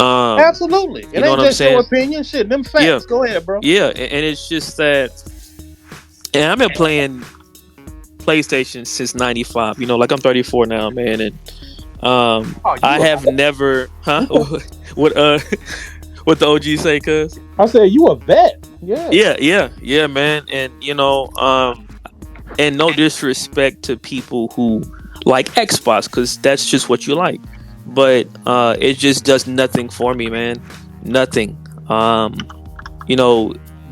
Absolutely. It ain't just your opinion. Shit, them facts. Yeah. Go ahead, bro. Yeah, and it's just that, and I've been playing PlayStation since '95. Like I'm 34 now, man, and I have never, what the OG say, cuz? I said you a vet. Yeah, man, and and no disrespect to people who like Xbox, because that's just what you like, but it just does nothing for me, man. Nothing.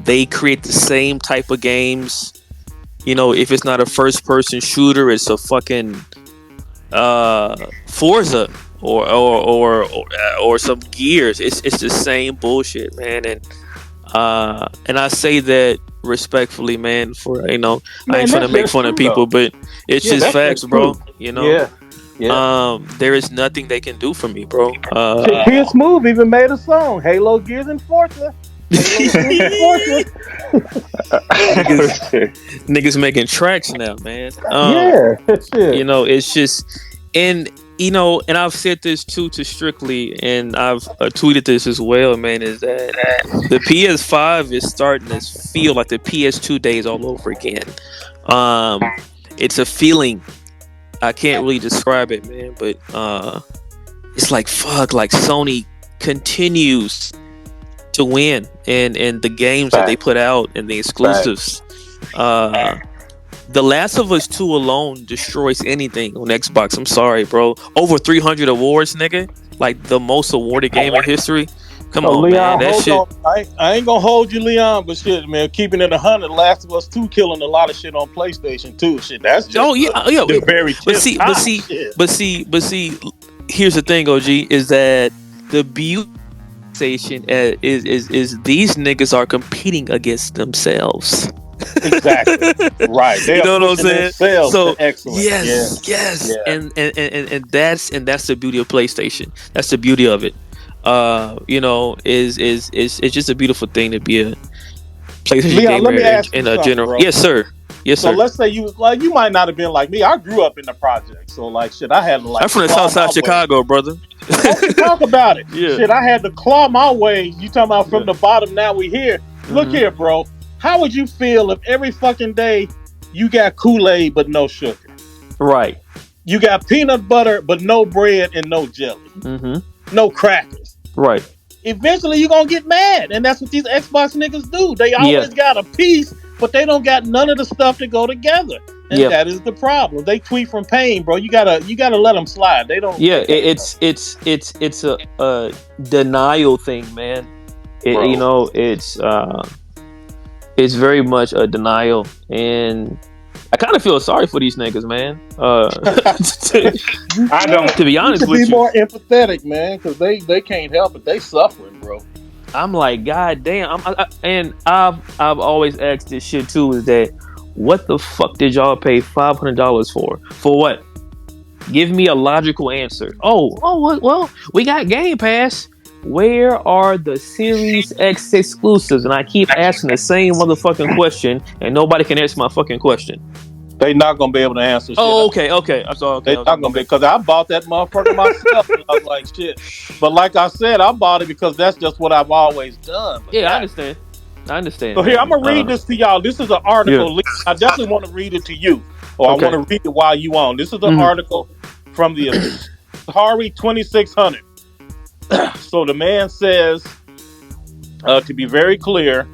They create the same type of games. If it's not a first person shooter, it's a fucking Forza or some gears. It's the same bullshit, man. And I say that respectfully, man. For I ain't trying to make fun of people, but it's just facts, bro. There is nothing they can do for me, bro. Kid Smooth even made a song, Halo Gears and Forza. Niggas making tracks now, man. Shit. It's just, and I've said this too to Strictly, and I've tweeted this as well, man. Is that the PS5 is starting to feel like the PS2 days all over again. It's a feeling. I can't really describe it, man, but it's like fuck. Like Sony continues to win, and the games that they put out and the exclusives. The Last of Us 2 alone destroys anything on Xbox. I'm sorry, bro. Over 300 awards, nigga. Like the most awarded game in history. Come on, Leon, man. That shit. I ain't gonna hold you, Leon, but shit, man, keeping it 100, Last of Us 2 killing a lot of shit on PlayStation 2. Shit, that's just the very but see, here's the thing, OG, is that the beauty station is these niggas are competing against themselves. Exactly. Right. They you know what I'm saying? So excellent. Yes. Yeah. And that's the beauty of PlayStation. That's the beauty of it. It's just a beautiful thing to be a PlayStation gamer in a general. Bro. Yes, sir. So let's say you might not have been like me. I grew up in the project, so like shit, I had to like. I'm from the South Side of Chicago, brother. Talk about it. Yeah. Shit, I had to claw my way. You talking about from the bottom? Now we here. Look here, bro. How would you feel if every fucking day you got Kool-Aid but no sugar? Right. You got peanut butter but no bread and no jelly. Mm-hmm. No crackers. Right. Eventually you're going to get mad. And that's what these Xbox niggas do. They always got a piece, but they don't got none of the stuff to go together. And that is the problem. They tweet from pain, bro. You gotta let them slide. They don't. Yeah, it's a denial thing, man. It's very much a denial, and I kind of feel sorry for these niggas, man. I don't. To be honest with you, be more empathetic, man, because they can't help it. They suffering, bro. I'm like, god damn. I've always asked this shit too. Is that what the fuck did y'all pay $500 for? For what? Give me a logical answer. Well, we got Game Pass. Where are the Series X exclusives? And I keep asking the same motherfucking question, and nobody can answer my fucking question. They not gonna be able to answer. Okay. I'm sorry. They not gonna be, because I bought that motherfucker myself. And I was like, shit. But like I said, I bought it because that's just what I've always done. But I understand. So here, I'm gonna read this to y'all. This is an article. Yeah. I definitely want to read it to you, or I want to read it while you on. This is an article from the Atari 2600. So the man says, to be very clear,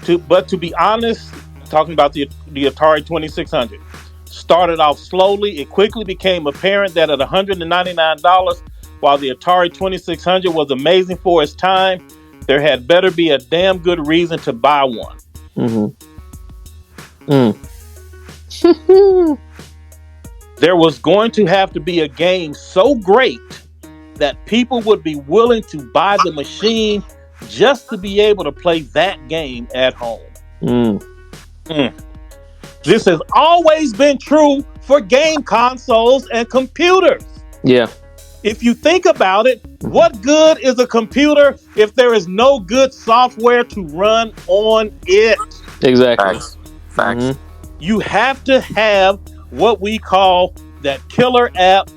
to be honest, talking about the Atari 2600, started off slowly. It quickly became apparent that at $199, while the Atari 2600 was amazing for its time, there had better be a damn good reason to buy one. There was going to have to be a game so great that people would be willing to buy the machine just to be able to play that game at home. This has always been true for game consoles and computers. Yeah. If you think about it, what good is a computer if there is no good software to run on it? Exactly. Facts. You have to have what we call that killer app,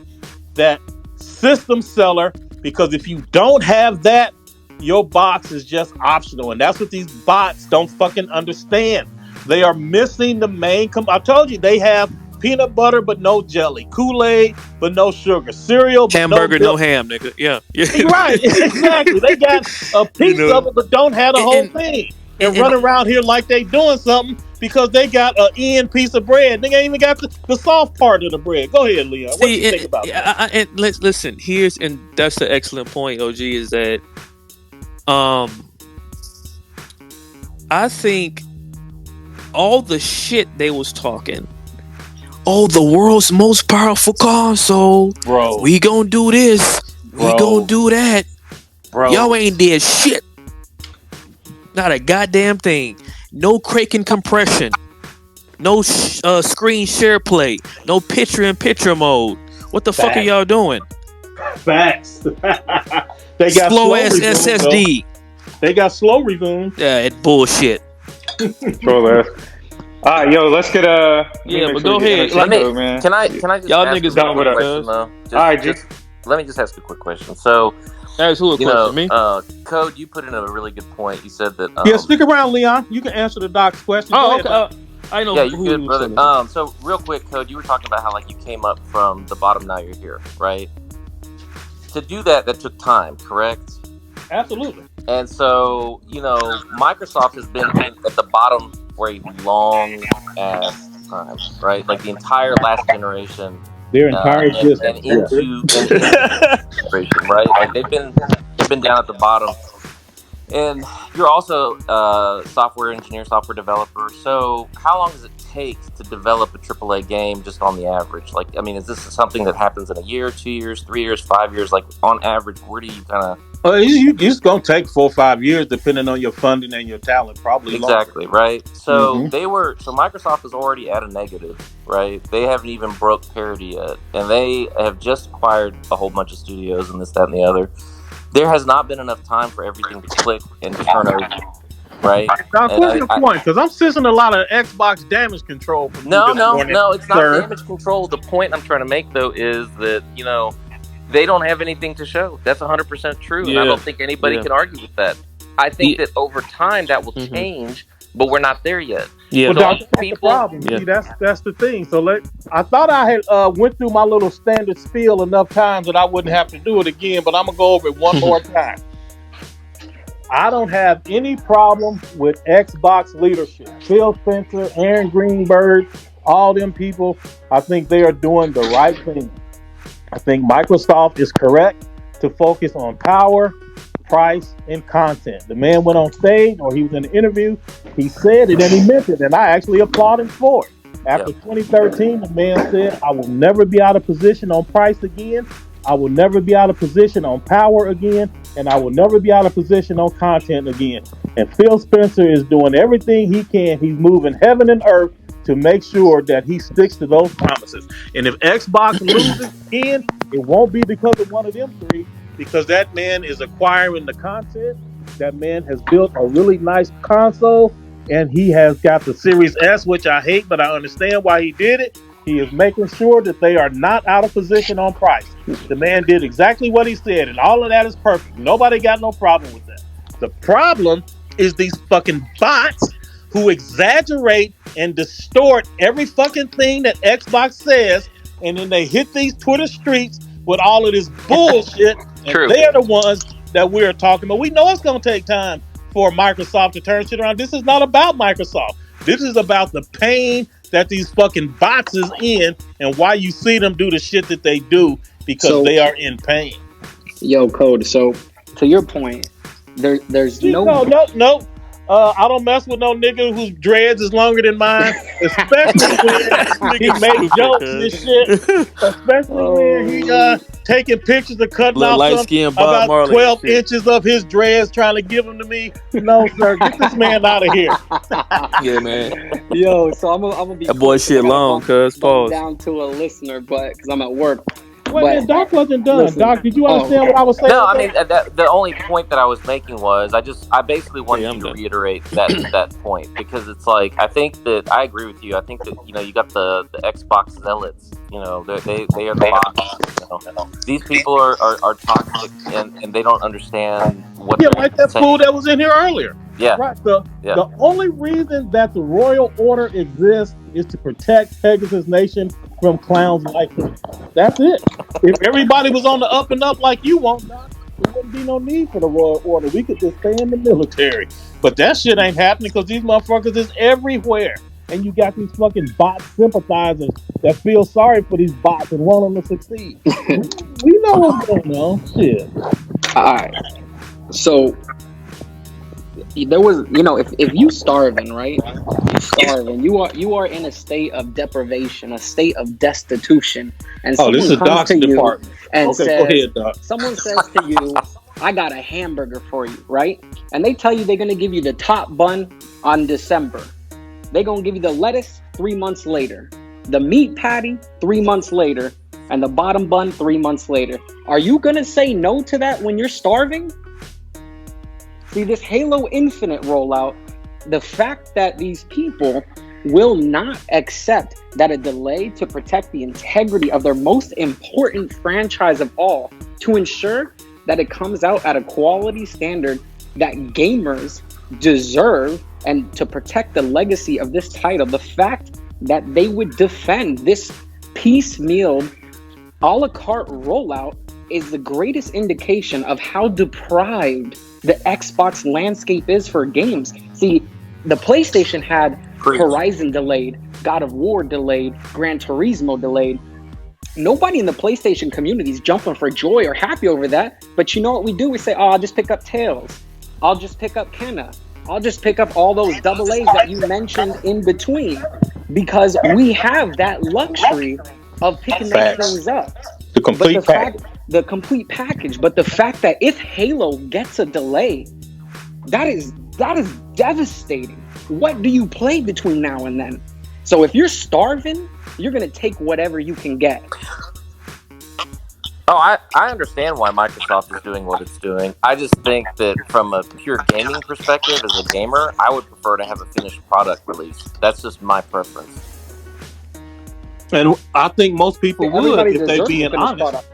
that system seller, because if you don't have that, your box is just optional. And that's what these bots don't fucking understand. They are missing the main I told you, they have peanut butter but no jelly, Kool-Aid but no sugar, cereal but hamburger no ham, nigga. Yeah. Right, exactly. They got a piece of it but don't have the whole thing, and run around here like they doing something because they got an end piece of bread. They ain't even got the soft part of the bread. Go ahead, Leon. What do you think about that? Listen, and that's the excellent point, OG, is that I think all the shit they was talking, oh, the world's most powerful console. Bro. We gonna do this. We gonna do that. Bro. Y'all ain't did shit. Not a goddamn thing. No Kraken compression. No screen share play. No picture-in-picture mode. What the fuck are y'all doing? Facts. They got slow ass SSD. They got slow resume. Yeah, it's bullshit. Troll ass. All right, yo, let's get Yeah, but go ahead. Man. Can I just y'all ask niggas a quick got question though? All right, Let me just ask a quick question. So, ask who a question? Me? Code, you put in a really good point. You said that. Yeah, stick around, Leon. You can answer the doc's question. Oh, okay. I know. Yeah, you good, brother. So, real quick, Code, you were talking about how like you came up from the bottom, now you're here, right? To do that took time, correct? Absolutely. And so, Microsoft has been at the bottom for a long ass time, right? Like the entire last generation. Their entire existence. And into generation, right? Like they've been down at the bottom. And you're also a software engineer, software developer. So how long does it take to develop a AAA game just on the average? Like, I mean, is this something that happens in a year, 2 years, 3 years, 5 years? Like on average, where do you kind of... It's going to take 4 or 5 years depending on your funding and your talent, probably. Exactly, longer. Right? So Microsoft is already at a negative, right? They haven't even broke parity yet. And they have just acquired a whole bunch of studios and this, that, and the other. There has not been enough time for everything to click and turn over, right? Now, what's your point? Because I'm sensing a lot of Xbox damage control. No, it's not damage control. The point I'm trying to make, though, is that, they don't have anything to show. That's 100% true, and I don't think anybody can argue with that. I think that over time that will change, but we're not there yet. Yeah, well, that's the problem. See, that's the thing. So I thought I had went through my little standard spiel enough times that I wouldn't have to do it again, but I'm gonna go over it one more time. I don't have any problem with Xbox leadership. Phil Spencer, Aaron Greenberg, all them people. I think they are doing the right thing. I think Microsoft is correct to focus on power, price, and content. The man went on stage, or he was in an interview, he said it and he meant it, and I actually applaud him for it. After 2013, the man said, I will never be out of position on price again, I will never be out of position on power again, and I will never be out of position on content again. And Phil Spencer is doing everything he can. He's moving heaven and earth to make sure that he sticks to those promises. And if Xbox loses again, it won't be because of one of them three, because that man is acquiring the content. That man has built a really nice console, and he has got the Series S, which I hate, but I understand why he did it. He is making sure that they are not out of position on price. The man did exactly what he said, and all of that is perfect. Nobody got no problem with that. The problem is these fucking bots who exaggerate and distort every fucking thing that Xbox says, and then they hit these Twitter streets with all of this bullshit, and they're the ones that we're talking about. We know it's going to take time for Microsoft to turn shit around. This is not about Microsoft. This is about the pain that these fucking bots is in, and why you see them do the shit that they do, because they are in pain. Yo, Code, so to your point, there's no... No. I don't mess with no nigga whose dreads is longer than mine, especially when he make jokes and shit. Especially when he taking pictures of cutting off about 12 inches of his dreads, trying to give them to me. No, sir, get this man out of here. Yeah, man. Yo, so I'm gonna be... That boy shit long, cuz. Pause. Down to a listener, but because I'm at work. Wait, Doc wasn't done. Listen, Doc, did you understand what I was saying? No, I mean, the only point that I was making was I basically wanted you to reiterate that point, because it's like, I think that I agree with you. I think that, you got the Xbox zealots, they are the bots. These people are toxic, and they don't understand what they're like that fool that was in here earlier. Yeah. Right. The only reason that the Royal Order exists is to protect Pegasus Nation from clowns like him. That's it. If everybody was on the up and up like you want, Doc, there wouldn't be no need for the Royal Order. We could just stay in the military. But that shit ain't happening because these motherfuckers is everywhere. And you got these fucking bot sympathizers that feel sorry for these bots and want them to succeed. We know what's going on. Shit. All right. So there was, if you starving, right? You starving. You are in a state of deprivation, a state of destitution, and Oh, this someone is comes Doc's to you department. and Okay, go says, ahead, Doc. someone says to you, "I got a hamburger for you," right? And they tell you they're gonna give you the top bun on December. They're gonna give you the lettuce 3 months later, the meat patty 3 months later, and the bottom bun 3 months later. Are you gonna say no to that when you're starving? See, this Halo Infinite rollout, the fact that these people will not accept that a delay to protect the integrity of their most important franchise of all, to ensure that it comes out at a quality standard that gamers deserve, and to protect the legacy of this title, the fact that they would defend this piecemeal a la carte rollout is the greatest indication of how deprived the Xbox landscape is for games. See, the PlayStation had Horizon delayed, God of War delayed, Gran Turismo delayed. Nobody in the PlayStation community is jumping for joy or happy over that. But you know what we do? We say, oh, I'll just pick up Tales. I'll just pick up Kenna. I'll just pick up all those double A's that you mentioned in between. Because we have that luxury of picking those things up. The complete package. The complete package. But the fact that if Halo gets a delay, that is devastating. What do you play between now and then? So if you're starving, you're going to take whatever you can get. Oh, I understand why Microsoft is doing what it's doing. I just think that from a pure gaming perspective, as a gamer, I would prefer to have a finished product release. That's just my preference. And I think most people would Everybody if they deserves being a finished honest. product.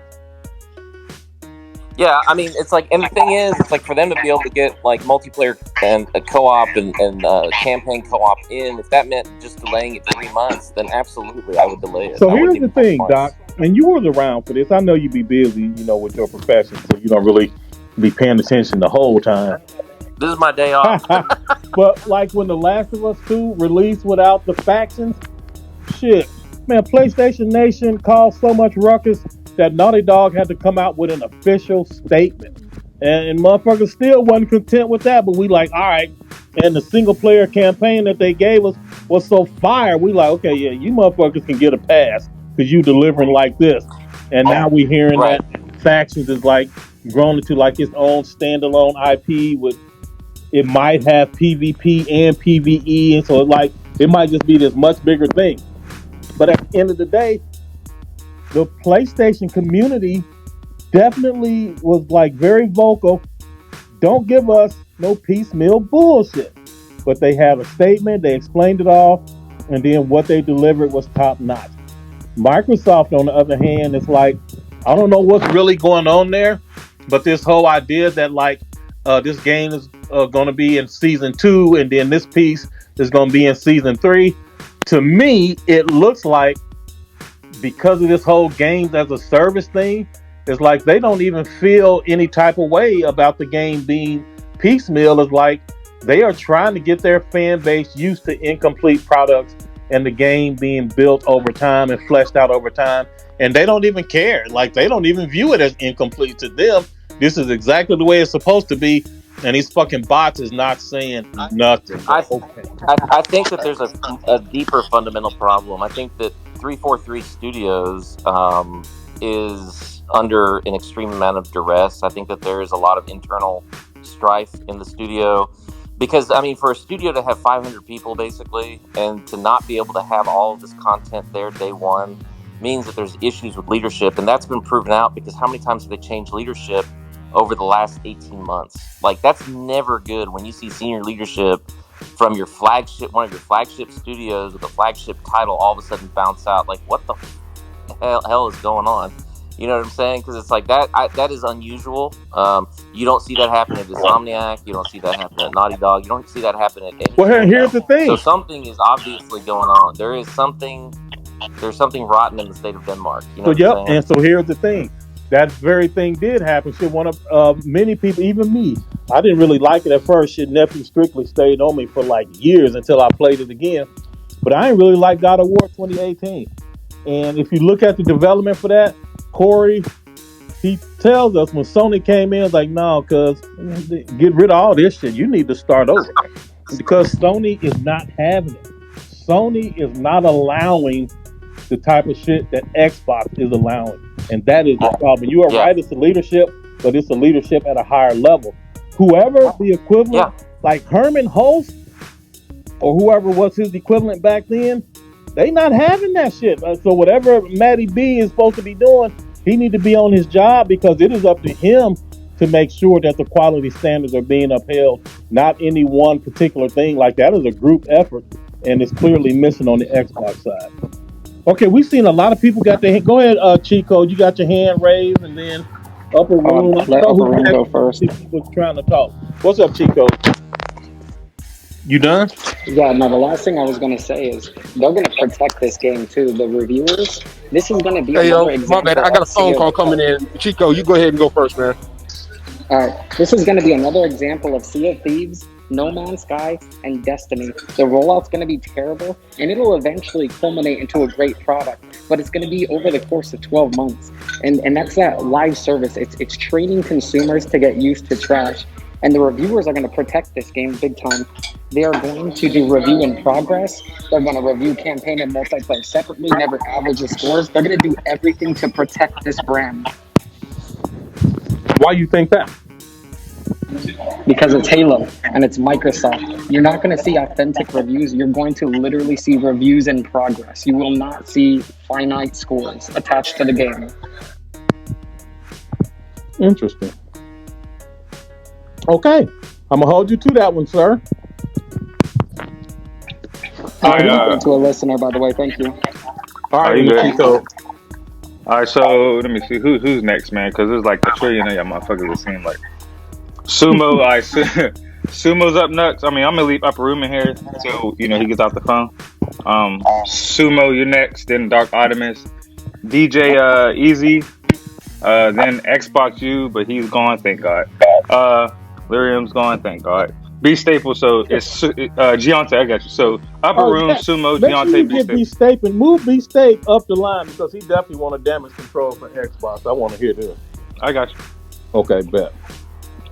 Yeah, I mean, it's like, and the thing is, it's like for them to be able to get like multiplayer and a co-op and campaign co-op in, if that meant just delaying it 3 months, then absolutely I would delay it. So here's the thing, Doc, and you was around for this. I know you be busy, with your profession, so you don't really be paying attention the whole time. This is my day off. But like when The Last of Us 2 released without the factions, shit, man, PlayStation Nation caused so much ruckus that Naughty Dog had to come out with an official statement. And motherfuckers still wasn't content with that, but we like, all right. And the single player campaign that they gave us was so fire. We like, okay, yeah, you motherfuckers can get a pass because you delivering like this. And now we hearing that factions is like grown into like its own standalone IP with, it might have PvP and PvE. And so it might just be this much bigger thing. But at the end of the day, the PlayStation community definitely was like very vocal. Don't give us no piecemeal bullshit. But they have a statement, they explained it all, and then what they delivered was top notch. Microsoft, on the other hand, is like, I don't know what's really going on there, but this whole idea that like this game is going to be in season 2, and then this piece is going to be in season 3. To me, it looks like, because of this whole games as a service thing, it's like they don't even feel any type of way about the game being piecemeal. It's like they are trying to get their fan base used to incomplete products and the game being built over time and fleshed out over time. And they don't even care. Like, they don't even view it as incomplete. To them, this is exactly the way it's supposed to be. And these fucking bots is not saying nothing. I think that there's a deeper fundamental problem. I think that 343 Studios is under an extreme amount of duress. I think that there is a lot of internal strife in the studio. Because, I mean, for a studio to have 500 people, basically, and to not be able to have all of this content there day one, means that there's issues with leadership. And that's been proven out because how many times have they changed leadership over the last 18 months? Like, that's never good when you see senior leadership from your flagship, one of your flagship studios with a flagship title, all of a sudden bounce out. Like, what the hell is going on? You know what I'm saying? Because it's like that is unusual. You don't see that happen at Insomniac. You don't see that happen at Naughty Dog. You don't see that happen at any. Well, here's the thing. So something is obviously going on. There's something rotten in the state of Denmark. You know what I'm saying? And so here's the thing. That very thing did happen. Shit, one of many people, even me, I didn't really like it at first. Shit, Nephew Strictly stayed on me for like years until I played it again. But I ain't really like God of War 2018. And if you look at the development for that, Corey, he tells us when Sony came in, like, no, cuz get rid of all this shit. You need to start over. Because Sony is not having it. Sony is not allowing the type of shit that Xbox is allowing. And that is the problem. You are right, it's a leadership, but it's a leadership at a higher level. Whoever the equivalent, like Herman Holst, or whoever was his equivalent back then, they not having that shit. So whatever Matty B is supposed to be doing, he need to be on his job, because it is up to him to make sure that the quality standards are being upheld, not any one particular thing. Like, that is a group effort, and it's clearly missing on the Xbox side. Okay, we've seen a lot of people got their hand. Go ahead, Chico. You got your hand raised, and then Upper Room. Let Upper Room go first. People trying to talk. What's up, Chico? You done? Yeah, no, the last thing I was going to say is they're going to protect this game too. The reviewers, this is going to be another example. My bad, I got a phone call coming in. Chico, you go ahead and go first, man. All right, this is going to be another example of Sea of Thieves, No Man's Sky, and Destiny. The rollout's going to be terrible, and it'll eventually culminate into a great product, but it's going to be over the course of 12 months. And that's that live service. It's training consumers to get used to trash. And the reviewers are going to protect this game big time. They are going to do review in progress. They're going to review campaign and multiplayer separately, never average the scores. They're going to do everything to protect this brand. Why you think that? Because it's Halo and it's Microsoft. You're not going to see authentic reviews. You're going to literally see reviews in progress. You will not see finite scores attached to the game. Interesting. Okay, I'm gonna hold you to that one, sir. To a listener, by the way. Thank you. All right, Chico. All right, so let me see who's next, man, because there's like a trillion of y'all motherfuckers. It seems like Sumo. All right, Sumo's up next. I mean, I'm gonna leave Upper Room in here till he gets off the phone. Sumo, you're next. Then Dark Artemis, DJ Easy, then Xbox U, but he's gone. Thank God. Lyrium's gone, thank God. B Staple, so it's Giante, I got you. So Upper Room, Sumo, Giante, B Staple. B Staple, move B Staple up the line, because he definitely want a damage control for Xbox. I want to hear this. I got you. Okay, bet.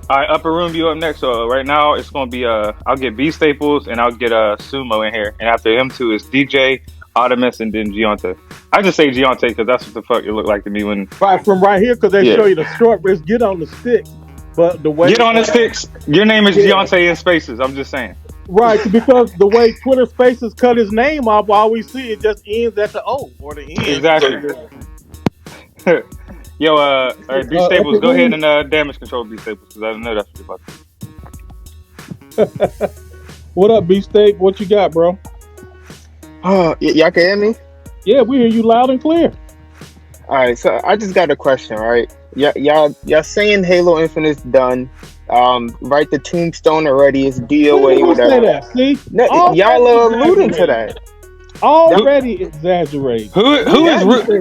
All right, Upper Room, you up next. So right now it's gonna be I'll get B Staples and I'll get Sumo in here, and after him two is DJ, Artemis, and then Giante. I just say Giante because that's what the fuck it looked like to me when from right here, because they show you the short wrist. Get on the stick. But the way get on the sticks. Your name is Giante in Spaces. I'm just saying. Right, because the way Twitter Spaces cut his name off, all we see it just ends at the O or the N. Exactly. Yo, all right, B Staples, go ahead and damage control B Staples, because I know that's what you're about to do. What up, B Staples? What you got, bro? Y'all can hear me? Yeah, we hear you loud and clear. All right, so I just got a question, right? Y'all saying Halo Infinite's done. Right, the Tombstone already is DOA, whatever. Say that? See? Y'all are alluding to that. Already exaggerated. Who is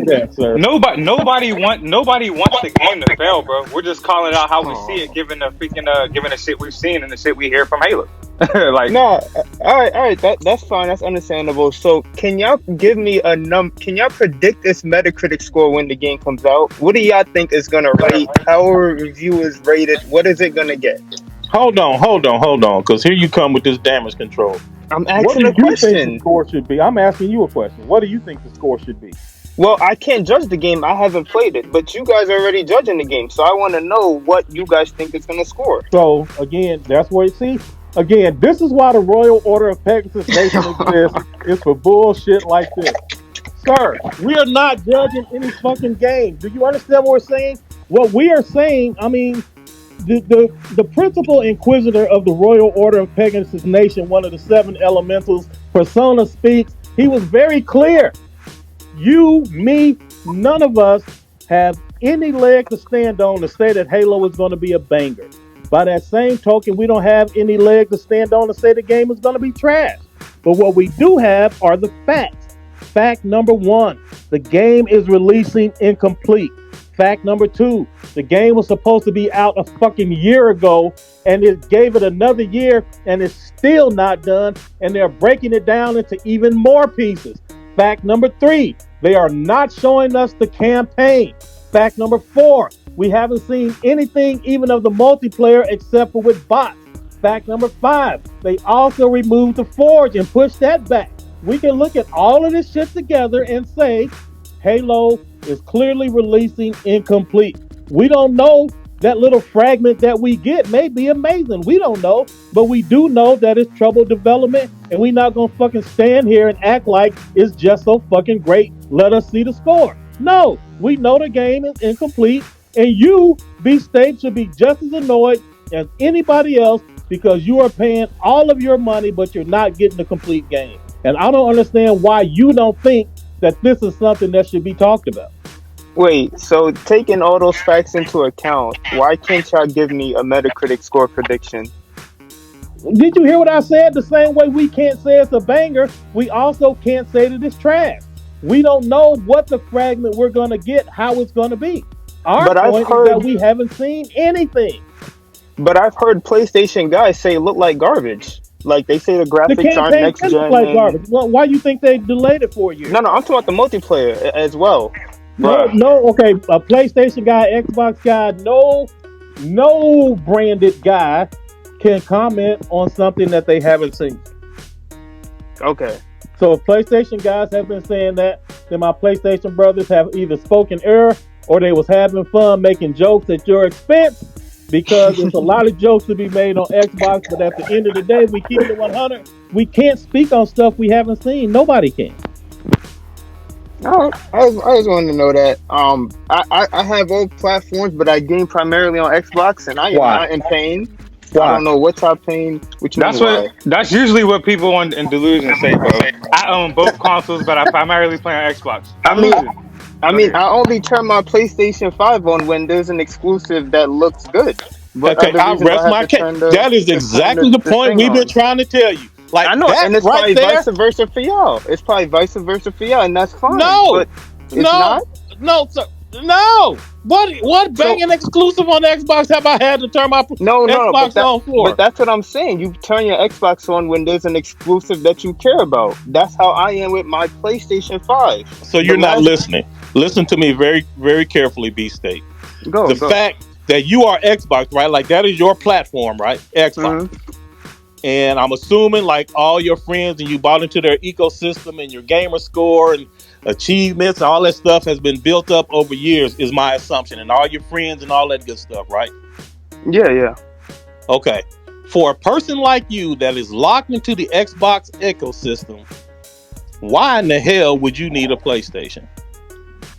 that, sir? Nobody wants the game to fail, bro. We're just calling out how we see it, given the shit we've seen and the shit we hear from Halo. Like, no, all right, that's fine, that's understandable. So can y'all give me a can y'all predict this Metacritic score when the game comes out? What do y'all think is gonna rate? How are reviewers rated? What is it gonna get? Hold on, because here you come with this damage control. I'm asking a question. What do you think the score should be? I'm asking you a question. What do you think the score should be? Well, I can't judge the game. I haven't played it, but you guys are already judging the game, so I want to know what you guys think it's gonna score. So again, that's what you see. Again, this is why the Royal Order of Pegasus Nation exists. It's for bullshit like this. Sir, we are not judging any fucking game. Do you understand what we're saying? What we are saying, I mean, the principal inquisitor of the Royal Order of Pegasus Nation, one of the 7 elementals, Persona speaks. He was very clear. You, me, none of us have any leg to stand on to say that Halo is going to be a banger. By that same token, we don't have any leg to stand on to say the game is going to be trash. But what we do have are the facts. Fact number 1, the game is releasing incomplete. Fact number 2, the game was supposed to be out a fucking year ago, and it gave it another year, and it's still not done, and they're breaking it down into even more pieces. Fact number 3, they are not showing us the campaign. Fact number 4, We haven't seen anything even of the multiplayer except for with bots. Fact number 5, they also removed the Forge and pushed that back. We can look at all of this shit together and say Halo is clearly releasing incomplete. We don't know. That little fragment that we get may be amazing. We don't know. But we do know that it's troubled development, and we're not going to fucking stand here and act like it's just so fucking great. Let us see the score. No, we know the game is incomplete, and you, B-State, should be just as annoyed as anybody else because you are paying all of your money, but you're not getting the complete game. And I don't understand why you don't think that this is something that should be talked about. Wait, so taking all those facts into account, why can't y'all give me a Metacritic score prediction? Did you hear what I said? The same way we can't say it's a banger, we also can't say that it's trash. We don't know what the fragment we're going to get, how it's going to be. Our point is that we haven't seen anything. But I've heard PlayStation guys say it looked like garbage. Like, they say the graphics aren't next gen. Look like garbage. Well, why do you think they delayed it for a year? No, I'm talking about the multiplayer as well. Okay, a PlayStation guy, Xbox guy, no branded guy can comment on something that they haven't seen. Okay. So if PlayStation guys have been saying that, then my PlayStation brothers have either spoken error or they was having fun making jokes at your expense, because there's a lot of jokes to be made on Xbox, but at the end of the day, we keep it 100. We can't speak on stuff we haven't seen. Nobody can. No, I just wanted to know that. I have both platforms, but I game primarily on Xbox, and I am not in pain. Why? I don't know what type of pain. That's usually what people in delusion say, bro. I own both consoles, but I primarily play on Xbox. I mean, I only turn my PlayStation 5 on when there's an exclusive that looks good. But okay, I rest my case. That is exactly the point we've been trying to tell you. Like, I know, and it's right probably there, vice versa for y'all. It's probably vice versa for y'all, and that's fine. No, not? sir. No. What banging exclusive on Xbox have I had to turn my Xbox on for? But that's what I'm saying. You turn your Xbox on when there's an exclusive that you care about. That's how I am with my PlayStation 5. So you're not listening. Listen to me very, very carefully, B-State. The fact that you are Xbox, right? Like, that is your platform, right? Xbox. Mm-hmm. And I'm assuming, like, all your friends and you bought into their ecosystem and your gamer score and achievements, all that stuff has been built up over years, is my assumption. And all your friends and all that good stuff, right? Yeah. Okay. For a person like you that is locked into the Xbox ecosystem, why in the hell would you need a PlayStation?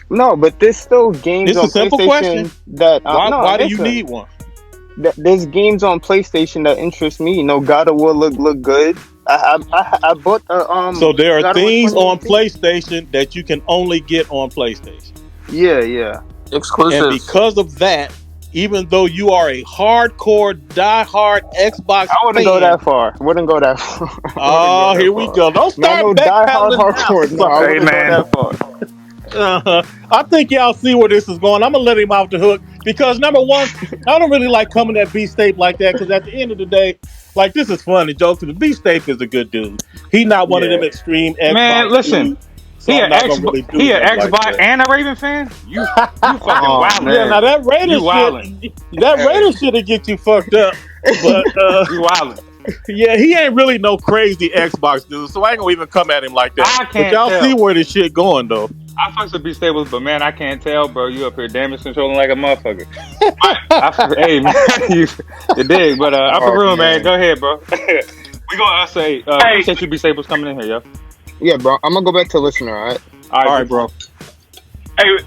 No, but there's still games on PlayStation. This is a simple question. Why do you need one? There's games on PlayStation that interest me. You know, God of War look good. I bought So there are things on PlayStation that you can only get on PlayStation. Yeah. Exclusive. And because of that, even though you are a hardcore, diehard Xbox I wouldn't go that far. Oh, here we go. Don't start backpedaling. Hardcore. No, I wouldn't go that far. I think y'all see where this is going. I'm gonna let him off the hook because, number one, I don't really like coming at B-State like that, because at the end of the day, like, this is funny jokes. The B-State is a good dude. He's not one of them extreme Xbox. Man, listen. Dudes, so he an Xbox like and a Raven fan? You fucking wild. Yeah, now that Raiders shit will get you fucked up. But you wildin'. Yeah, he ain't really no crazy Xbox dude, so I ain't gonna even come at him like that. I can't but y'all tell. See where this shit going though. I fucks with B-Stables, but man, I can't tell, bro. You up here damage controlling like a motherfucker. Hey, man, you dig? But upper room, man. Go ahead, bro. We gonna say, appreciate you, B-Stables, coming in here, yo. Yeah, bro. I'm gonna go back to listener, all right? All right, bro. Hey,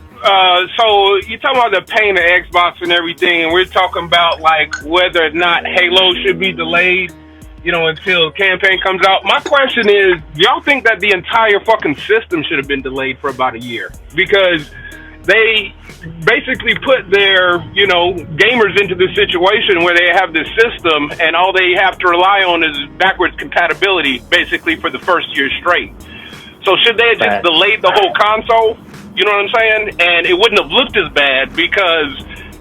so you talking about the pain of Xbox and everything, and we're talking about like whether or not Halo should be delayed, until the campaign comes out. My question is, y'all think that the entire fucking system should have been delayed for about a year? Because they basically put their, gamers into this situation where they have this system and all they have to rely on is backwards compatibility, basically, for the first year straight. So should they have just delayed the whole console? You know what I'm saying? And it wouldn't have looked as bad because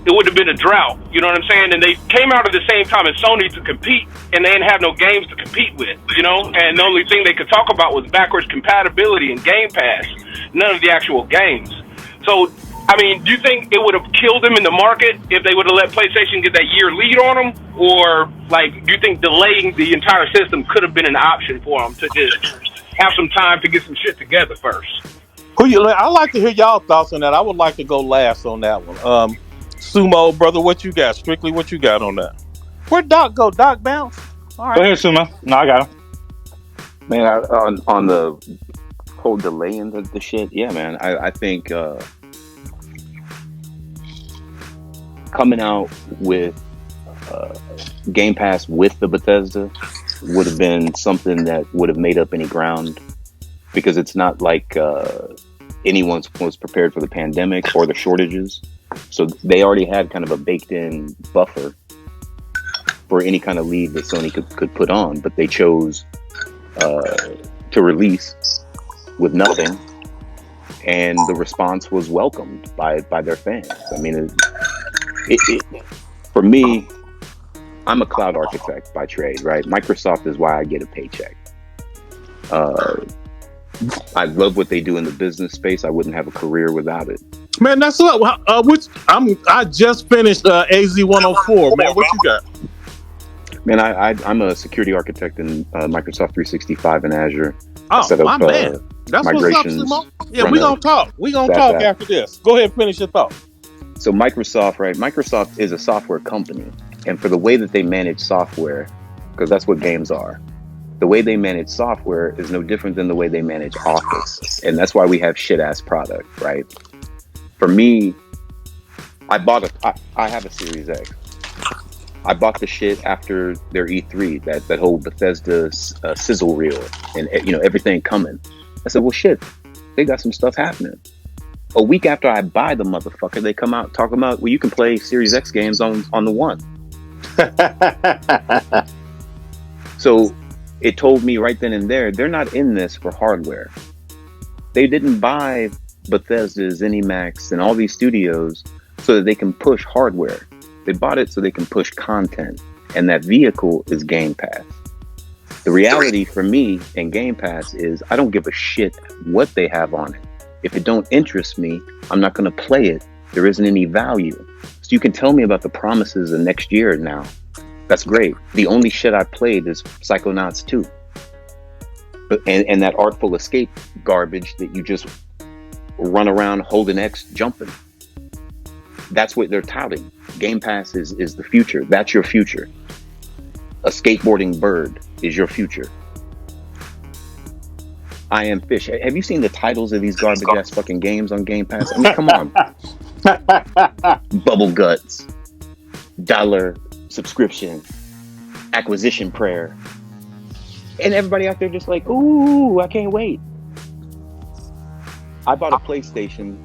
it would have been a drought. You know what I'm saying? And they came out at the same time as Sony to compete, and they didn't have no games to compete with, And the only thing they could talk about was backwards compatibility and Game Pass, none of the actual games. So I mean, do you think it would have killed them in the market if they would have let PlayStation get that year lead on them? Or, like, do you think delaying the entire system could have been an option for them to just have some time to get some shit together first? I'd like to hear y'all thoughts on that. I would like to go last on that one. Sumo, brother, what you got? Strictly, what you got on that? Where'd Doc go? Doc bounce? All right. Go ahead, Sumo. No, I got him. Man, on the whole delaying the shit, yeah, man. I think coming out with Game Pass with the Bethesda would have been something that would have made up any ground, because it's not like anyone was prepared for the pandemic or the shortages. So they already had kind of a baked-in buffer for any kind of lead that Sony could put on, but they chose to release with nothing, and the response was welcomed by their fans. I mean, for me, I'm a cloud architect by trade, right? Microsoft is why I get a paycheck. I love what they do in the business space. I wouldn't have a career without it. Man, that's what. I just finished AZ-104. Man, what you got? Man, I'm a security architect in Microsoft 365 and Azure. Oh, my man. That's what's up, Sumo. Yeah, we're going to talk. We're going to talk after this. Go ahead and finish your thought. So Microsoft, right? Microsoft is a software company. And for the way that they manage software, because that's what games are, the way they manage software is no different than the way they manage Office. And that's why we have shit-ass product, right? For me, I have a Series X. I bought the shit after their E3, that whole Bethesda sizzle reel and everything coming. I said, well, shit, they got some stuff happening. A week after I buy the motherfucker, they come out talking about, well, you can play Series X games on the One. So it told me right then and there, they're not in this for hardware. They didn't buy Bethesda, ZeniMax, and all these studios so that they can push hardware. They bought it so they can push content, and that vehicle is Game Pass. The reality for me in Game Pass is I don't give a shit what they have on it. If it don't interest me, I'm not going to play it. There isn't any value. So you can tell me about the promises of next year now. That's great. The only shit I played is Psychonauts 2. And that Artful Escape garbage that you just run around holding X jumping. That's what they're touting. Game Pass is the future. That's your future. A skateboarding bird is your future. I Am Fish. Have you seen the titles of these garbage ass fucking games on Game Pass? I mean, come on. Bubble Guts, dollar subscription, acquisition prayer. And everybody out there just like, ooh, I can't wait. I bought a PlayStation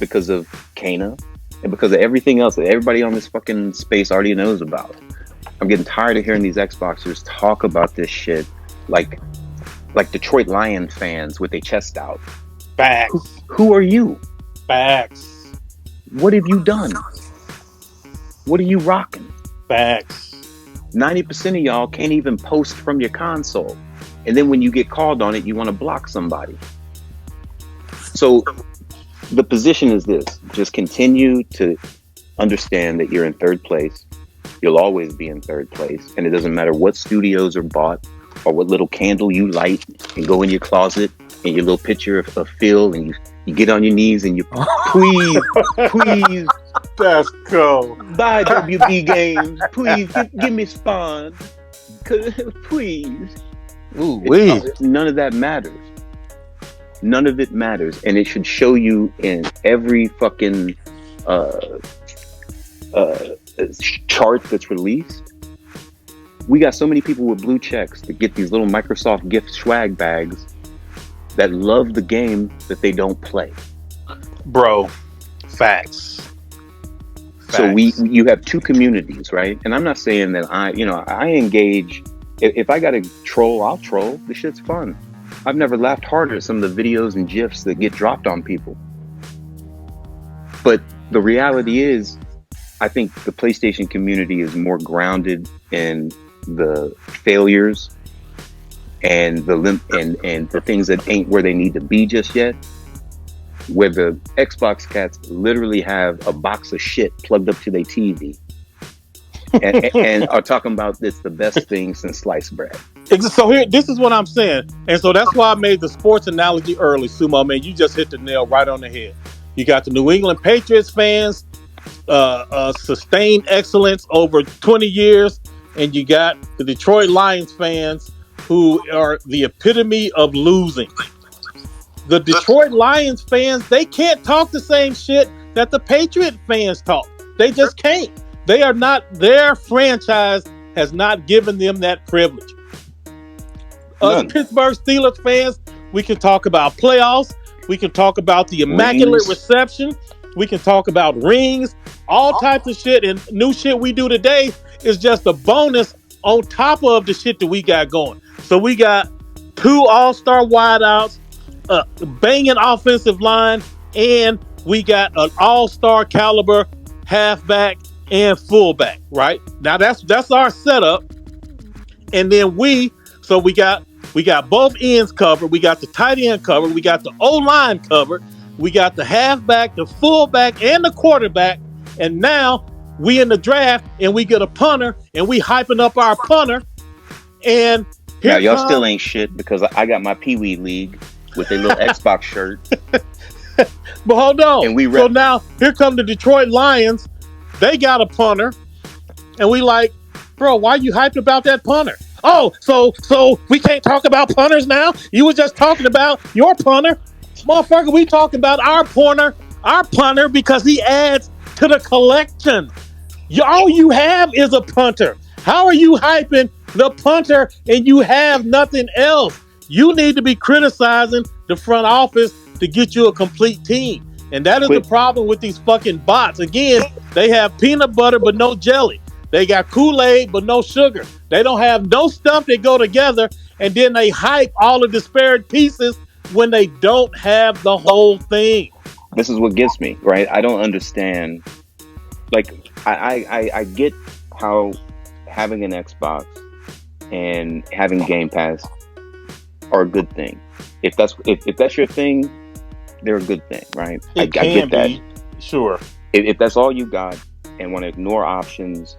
because of Kana and because of everything else that everybody on this fucking space already knows about. I'm getting tired of hearing these Xboxers talk about this shit like Detroit Lions fans with their chest out. Facts. Who are you? Facts. What have you done? What are you rocking? Facts. 90% of y'all can't even post from your console. And then when you get called on it, you want to block somebody. So the position is this. Just continue to understand that you're in third place. You'll always be in third place. And it doesn't matter what studios are bought or what little candle you light and go in your closet and your little picture of Phil and you get on your knees and you please. That's cool. Buy WB games. Please give me Spawn. Please. Ooh, none of that matters. None of it matters. And it should show you in every fucking chart that's released. We got so many people with blue checks that get these little Microsoft gift swag bags that love the game that they don't play. Bro, facts. So you have two communities, right? And I'm not saying that I engage. If I got to troll, I'll troll. This shit's fun. I've never laughed harder at some of the videos and GIFs that get dropped on people. But the reality is, I think the PlayStation community is more grounded in the failures and the things that ain't where they need to be just yet. where the Xbox cats literally have a box of shit plugged up to their TV and are talking about it's the best thing since sliced bread. So here, this is what I'm saying, and so that's why I made the sports analogy early, Sumo. Man, you just hit the nail right on the head. You got the New England Patriots fans, sustained excellence over 20 years, and you got the Detroit Lions fans who are the epitome of losing. The Detroit Lions fans, they can't talk the same shit that the Patriot fans talk. They just can't. They are not, their franchise has not given them that privilege. Us Pittsburgh Steelers fans, we can talk about playoffs. We can talk about the immaculate reception. We can talk about rings, all types of shit. And new shit we do today is just a bonus on top of the shit that we got going. So we got 2 all-star wideouts, a banging offensive line, and we got an all-star caliber halfback and fullback, right? Now that's our setup. And then we got both ends covered. We got the tight end covered. We got the O-line covered. We got the halfback, the fullback, and the quarterback. And now we in the draft and we get a punter and we hyping up our punter. And now y'all still ain't shit because I got my Pee Wee League with a little Xbox shirt. But hold on. And so now here come the Detroit Lions. They got a punter. And we like, bro, why you hyped about that punter? Oh, so we can't talk about punters now? You were just talking about your punter. Motherfucker, we talking about our punter because he adds to the collection. All you have is a punter. How are you hyping the punter and you have nothing else? You need to be criticizing the front office to get you a complete team. And that is the problem with these fucking bots. Again, they have peanut butter but no jelly. They got Kool-Aid but no sugar. They don't have no stuff that go together, and then they hype all the disparate pieces when they don't have the whole thing. This is what gets me, right? I don't understand. Like, I get how having an Xbox and having Game Pass are a good thing. If that's your thing, they're a good thing, right? I get that. Sure. If that's all you got and want to ignore options,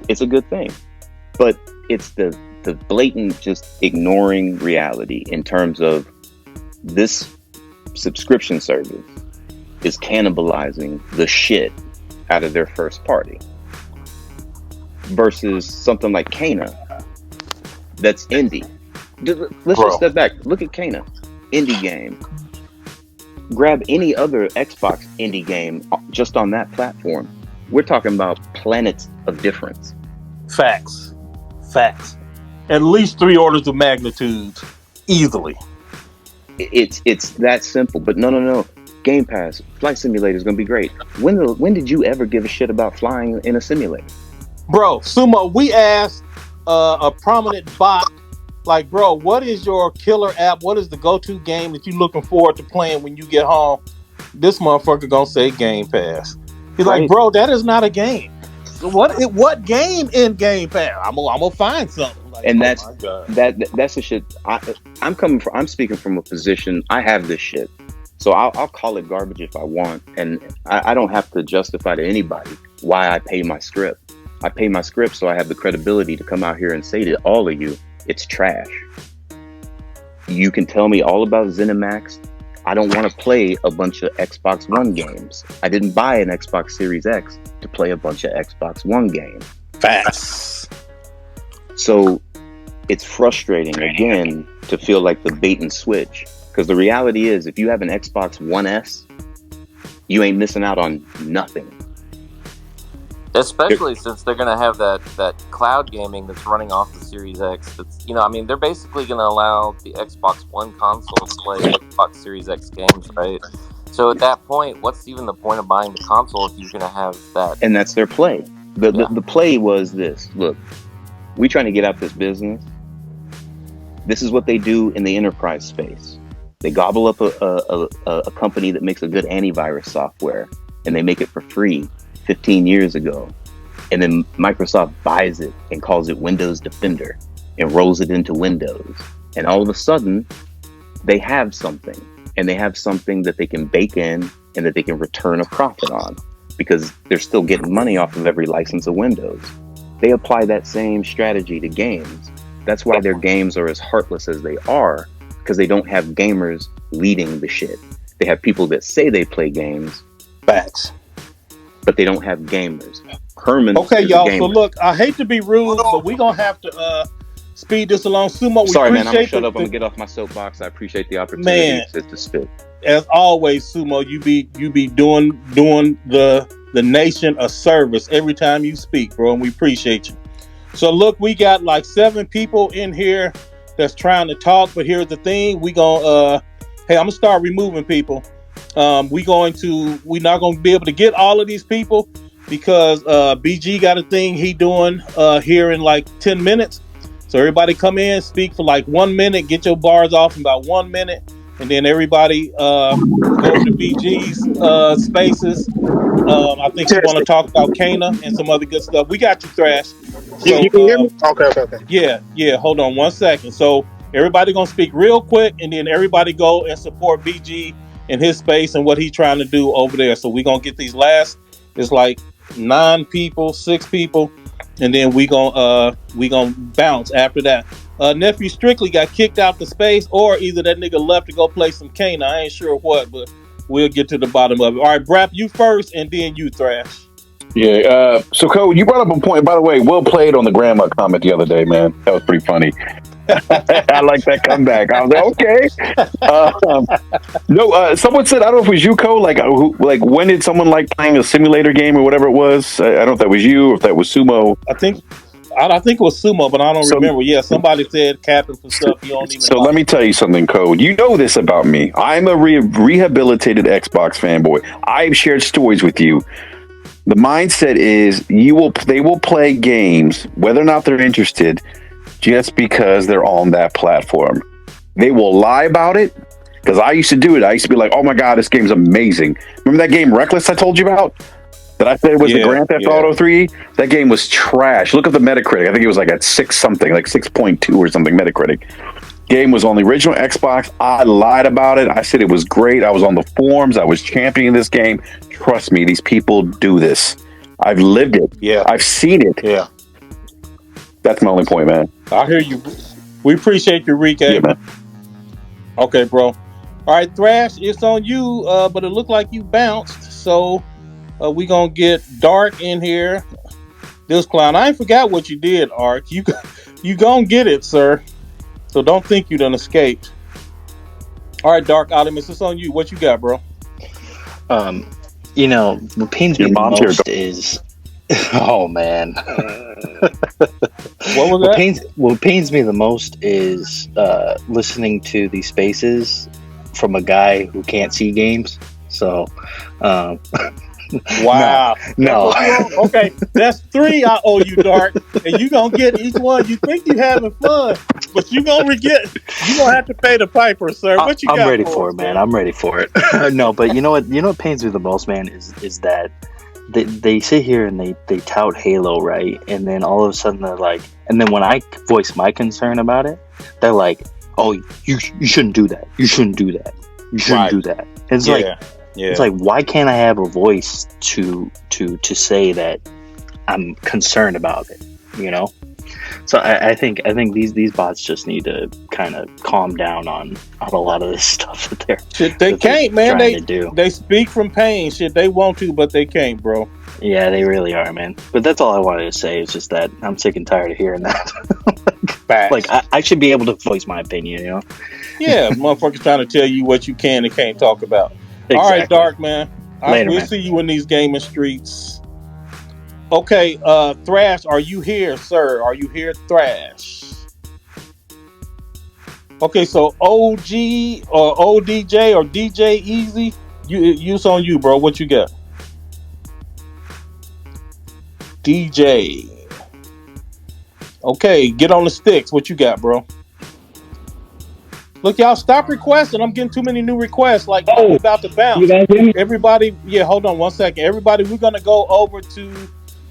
it's a good thing. But it's the blatant just ignoring reality in terms of this subscription service is cannibalizing the shit out of their first party versus something like Cğඑ that's indie. Let's just step back. Look at Cğ̑, indie game. Grab any other Xbox indie game just on that platform. We're talking about planets of difference. Facts. At least 3 orders of magnitude, easily. It's that simple. But no. Game Pass, Flight Simulator is going to be great. When did you ever give a shit about flying in a simulator? Bro, Sumo, we asked a prominent bot, like, bro, what is your killer app? What is the go-to game that you're looking forward to playing when you get home? This motherfucker gonna say Game Pass. He's like, bro, that is not a game. What game in Game Pass? I'm gonna find something. Like, and that's the shit. I'm speaking from a position. I have this shit, so I'll call it garbage if I want, and I don't have to justify to anybody why I pay my script. I pay my script so I have the credibility to come out here and say to all of you, it's trash. You can tell me all about ZeniMax. I don't want to play a bunch of Xbox One games. I didn't buy an Xbox Series X to play a bunch of Xbox One games. Facts. So it's frustrating, again, to feel like the bait and switch. Because the reality is, if you have an Xbox One S, you ain't missing out on nothing. Especially since they're going to have that cloud gaming that's running off the Series X. That's, they're basically going to allow the Xbox One console to play Xbox Series X games, right? So at that point, what's even the point of buying the console if you're going to have that? And that's their play. The play was this. Look, we trying to get out this business. This is what they do in the enterprise space. They gobble up a company that makes a good antivirus software, and they make it for free 15 years ago, and then Microsoft buys it and calls it Windows Defender and rolls it into Windows, and all of a sudden they have something. and they have something that they can bake in and that they can return a profit on, because they're still getting money off of every license of Windows. They apply that same strategy to games. That's why their games are as heartless as they are, because they don't have gamers leading the shit. They have people that say they play games, Facts. but they don't have gamers. Herman. Okay, y'all. So look, I hate to be rude, but we're gonna have to speed this along. Sumo, we Sorry, man. I'm gonna appreciate shut up. I'm gonna get off my soapbox. I appreciate the opportunity Man. to spit. As always, Sumo, you be doing the nation a service every time you speak, bro, and we appreciate you. So look, we got like 7 people in here that's trying to talk, but here's the thing: we gonna hey, I'm gonna start removing people. We're not gonna be able to get all of these people because BG got a thing he doing here in like 10 minutes. So everybody come in, speak for like 1 minute, get your bars off in about 1 minute, and then everybody go over to BG's spaces. I think you want to talk about Cğ and some other good stuff. We got you, Thrash. So, you can hear me? Okay. Yeah. Hold on 1 second. So everybody gonna speak real quick, and then everybody go and support BG in his space and what he's trying to do over there. So we gonna get these last. It's like 9 people, 6 people, and then we gonna bounce after that. Nephew Strictly got kicked out the space, or either that nigga left to go play some Cğ. I ain't sure what, but we'll get to the bottom of it. All right, Brap, you first, and then you, Thrash. Yeah. So, Code, you brought up a point. By the way, well played on the grandma comment the other day, man. That was pretty funny. I like that comeback. I was like, okay. No, someone said, I don't know if it was you, Code, like when did someone like playing a simulator game or whatever it was? I don't know if that was you or if that was Sumo. I think it was Sumo, but I don't remember. Yeah, somebody said capping for stuff you don't even. So let me tell you something, Code. You know this about me. I'm a rehabilitated Xbox fanboy. I've shared stories with you. The mindset is they will play games whether or not they're interested, just because they're on that platform. They will lie about it, because I used to do it. I used to be like, oh my God, this game's amazing. Remember that game Reckless I told you about? That I said was the Grand Theft Auto 3? That game was trash. Look at the Metacritic. I think it was like at 6 something, like 6.2 or something Metacritic. Game was on the original Xbox. I lied about it. I said it was great. I was on the forums. I was championing this game. Trust me, these people do this. I've lived it. Yeah. I've seen it. Yeah. That's my only point, man. I hear you. We appreciate you, Rick. Yeah, man. Okay, bro. All right, Thrash, it's on you, but it looked like you bounced, so we gonna get Dark in here. This clown, I ain't forgot what you did, Ark. You gonna get it, sir. So don't think you done escaped. All right, Dark Optimus, it's on you. What you got, bro? What pains me the most is... Oh, man. What was that? What pains me the most is listening to these spaces from a guy who can't see games. So, wow. No. Okay, that's 3 I owe you, Dark. And you gonna get each one. You think you having fun, but you gonna have to pay the piper, sir. What you got? I'm ready for it, man. I'm ready for it. No, but you know what pains me the most, man, is that they sit here and they tout Halo, right? And then all of a sudden they're like, and then when I voice my concern about it, they're like, oh, you shouldn't do that. You shouldn't do that. You shouldn't do that. And it's like, why can't I have a voice to say that I'm concerned about it? You know? So I think these bots just need to kind of calm down on a lot of this stuff that they can't, man. They speak from pain. Shit, they want to, but they can't, bro. Yeah, they really are, man. But that's all I wanted to say. It's just that I'm sick and tired of hearing that. Like I should be able to voice my opinion, you know? Yeah, motherfuckers trying to tell you what you can and can't talk about. Exactly. All right, Dark, man. We'll man. see you in these gaming streets. Okay, Thrash, are you here, sir? Are you here, Thrash? Okay, so OG or ODJ or DJ Easy, it's on you, bro. What you got? DJ. Okay, get on the sticks. What you got, bro? Look, y'all, stop requesting. I'm getting too many new requests. Like, I'm about to bounce. Everybody, hold on 1 second. Everybody, we're going to go over to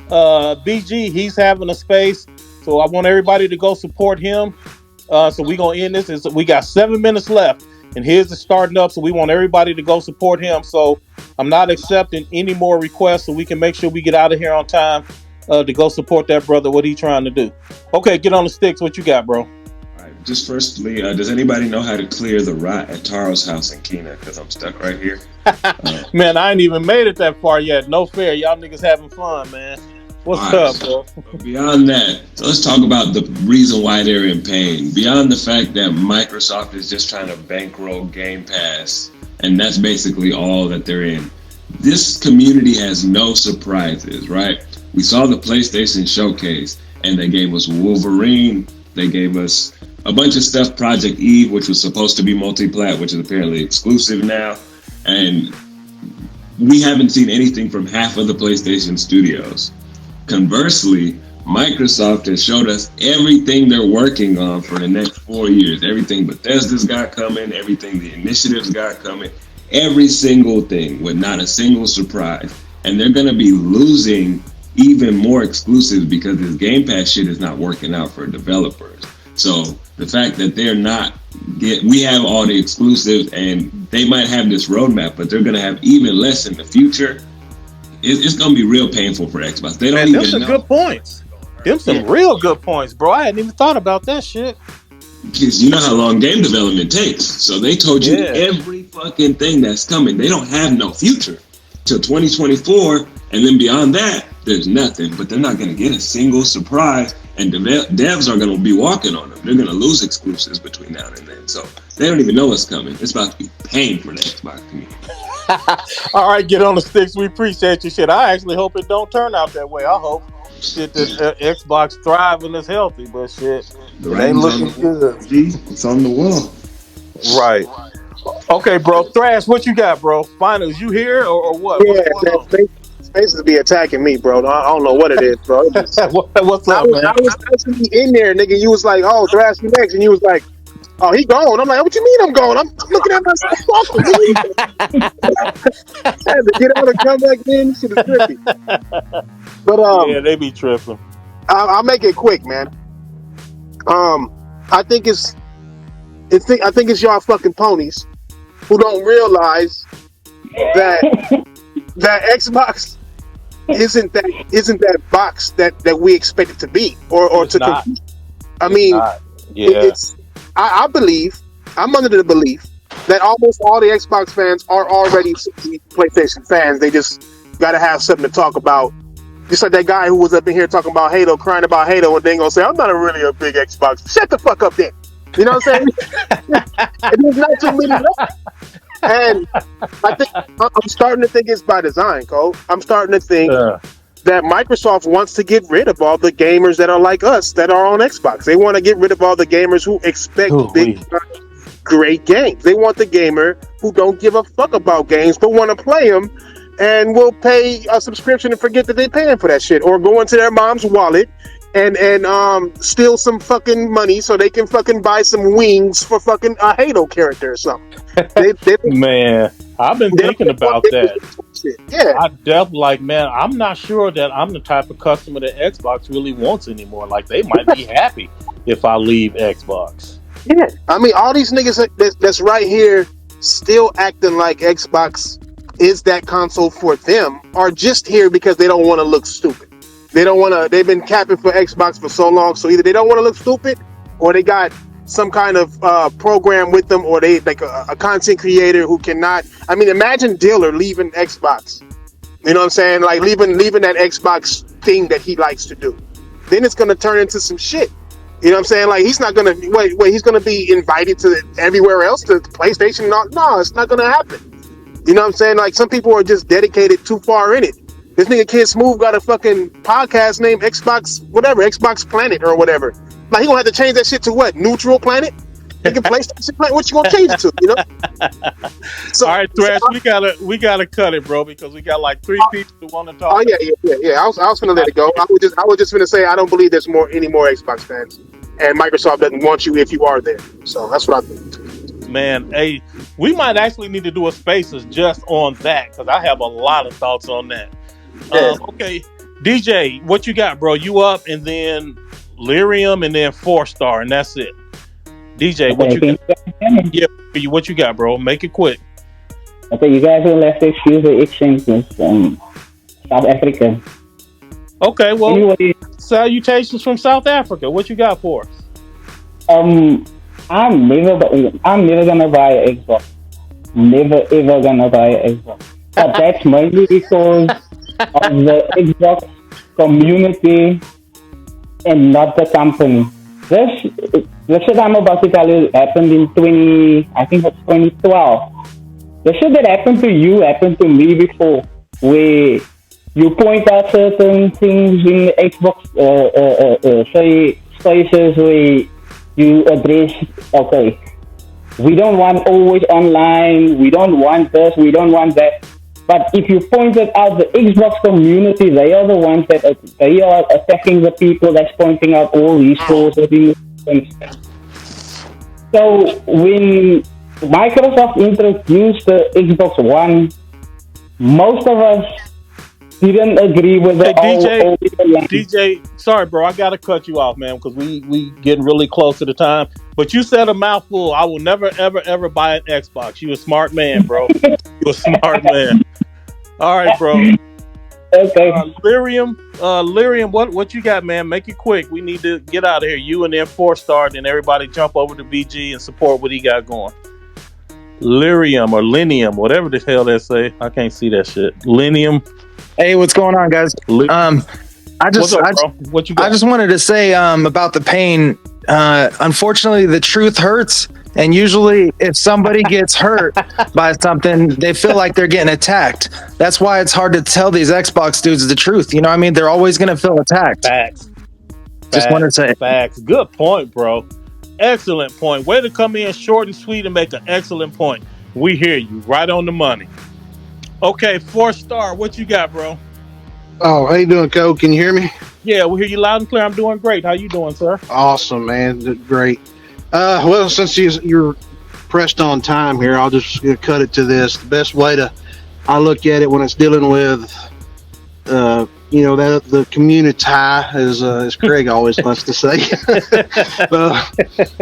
BG. He's having a space. So I want everybody to go support him. So we're going to end this. We got 7 minutes left. and his is starting up, so we want everybody to go support him. So I'm not accepting any more requests, so we can make sure we get out of here on time to go support that brother, what he trying to do. Okay, get on the sticks. What you got, bro? All right, just firstly, does anybody know how to clear the rot at Taro's house in Kena? Because I'm stuck right here. Man, I ain't even made it that far yet. No fair. Y'all niggas having fun, man. What's up, bro? Beyond that, so let's talk about the reason why they're in pain. Beyond the fact that Microsoft is just trying to bankroll Game Pass, and that's basically all that they're in. This community has no surprises, right? We saw the PlayStation showcase, and they gave us Wolverine. They gave us a bunch of stuff, Project Eve, which was supposed to be multi-plat, which is apparently exclusive now. And we haven't seen anything from half of the PlayStation studios. Conversely, Microsoft has showed us everything they're working on for the next 4 years. Everything Bethesda's got coming, everything the initiative's got coming, every single thing with not a single surprise. And they're going to be losing even more exclusives because this Game Pass shit is not working out for developers. So the fact that they're not we have all the exclusives, and they might have this roadmap, but they're going to have even less in the future. It's going to be real painful for Xbox. They don't even know. Them some good points. Them some real good points, bro. I hadn't even thought about that shit. Because you know how long game development takes. So they told you every fucking thing that's coming. They don't have no future till 2024, and then beyond that, there's nothing. But they're not going to get a single surprise, and devs are going to be walking on them. They're going to lose exclusives between now and then. So they don't even know what's coming. It's about to be pain for the Xbox community. All right, get on the sticks. We appreciate your shit. I actually hope it don't turn out that way. I hope shit that Xbox thrive and is healthy, but shit, it ain't looking good. It's on the wall. Right. Okay, bro. Thrash, what you got, bro? Finals, you here or what? Yeah, Space to be attacking me, bro. I don't know what it is, bro. What's up, man? I was actually in there, nigga. You was like, "Oh, Thrash, you next," and you was like, "Oh, he gone." I'm like, "What you mean I'm gone? I'm looking at myself." I had to get out and come back in. This shit is trippy. But yeah, they be tripping. I'll make it quick, man. I think it's y'all fucking ponies who don't realize that Xbox isn't that box that we expect it to be or to compete. I mean, I believe, I'm under the belief that almost all the Xbox fans are already PlayStation fans. They just got to have something to talk about. Just like that guy who was up in here talking about Halo, crying about Halo, and then gonna say, "I'm not really a big Xbox." Shut the fuck up, then. You know what I'm saying? There's not too many left. And I think I'm starting to think it's by design, Cole. I'm starting to think that Microsoft wants to get rid of all the gamers that are like us that are on Xbox. They want to get rid of all the gamers who expect great games. They want the gamer who don't give a fuck about games but want to play them and will pay a subscription and forget that they're paying for that shit, or go into their mom's wallet and steal some fucking money so they can fucking buy some wings for fucking a Halo character or something. Man, I've been thinking about that. Yeah, I definitely man, I'm not sure that I'm the type of customer that Xbox really wants anymore. Like, they might be happy if I leave Xbox. Yeah, I mean, all these niggas that's right here still acting like Xbox is that console for them are just here because they don't want to look stupid. They don't want to. They've been capping for Xbox for so long, so either they don't want to look stupid, or they got some kind of program with them, or they like a content creator who cannot. I mean, imagine Diller leaving Xbox. You know what I'm saying? Like leaving that Xbox thing that he likes to do. Then it's gonna turn into some shit. You know what I'm saying? Like, he's not gonna wait. He's gonna be invited to everywhere else, to PlayStation. No, it's not gonna happen. You know what I'm saying? Like, some people are just dedicated too far in it. This nigga Kid Smooth got a fucking podcast named Xbox Planet or whatever. Like, he gonna have to change that shit to what? Neutral Planet? Nigga, PlayStation Planet? What you gonna change it to? You know? So, all right, Thrash, we gotta cut it, bro, because we got like 3 people who want to talk. Oh yeah. I was gonna let it go. I was just gonna say I don't believe there's any more Xbox fans, and Microsoft doesn't want you if you are there. So that's what I think. Man, hey, we might actually need to do a Spaces just on that, because I have a lot of thoughts on that. Yeah. Okay, DJ, what you got, bro? You up, and then Lyrium, and then 4-star, and that's it. DJ, what you got? Yeah, What you got, bro? Make it quick. Okay, you guys will have to excuse the accent from South Africa. Okay, well, Anyway, salutations from South Africa. What you got for us? I'm never gonna buy an Xbox. Never ever gonna buy an Xbox. But that's mainly because of the Xbox community and not the company. This shit I'm about to tell you happened in 2012. The shit that happened to you happened to me before, where you point out certain things in the Xbox say spaces where you address, okay, we don't want always online, we don't want this, we don't want that. But if you pointed out the Xbox community, they are the ones that they are attacking the people that's pointing out all these flaws within the. So when Microsoft introduced the Xbox One, most of us didn't agree with the DJ, sorry, bro, I gotta cut you off, man, because we getting really close to the time. But you said a mouthful. I will never, ever, ever buy an Xbox. You a smart man, bro. You a smart man. All right, bro. Okay. Lyrium, what you got, man? Make it quick. We need to get out of here. You and then 4-star, and everybody jump over to BG and support what he got going. Lyrium or Linium, whatever the hell they say. I can't see that shit. Linium. Hey, what's going on, guys? I just wanted to say about the pain. Unfortunately, the truth hurts, and usually, if somebody gets hurt by something, they feel like they're getting attacked. That's why it's hard to tell these Xbox dudes the truth. You know what I mean? They're always going to feel attacked. Facts. Just wanted to say. Facts. Good point, bro. Excellent point. Way to come in short and sweet and make an excellent point. We hear you. Right on the money. Okay, 4-star. What you got, bro? Oh, how you doing, Cole? Can you hear me? Yeah, we hear you loud and clear. I'm doing great. How you doing, sir? Awesome, man. Great. Well, since you're pressed on time here, I'll just cut it to this. The best way I look at it when it's dealing with, that the community, as Craig always wants to say.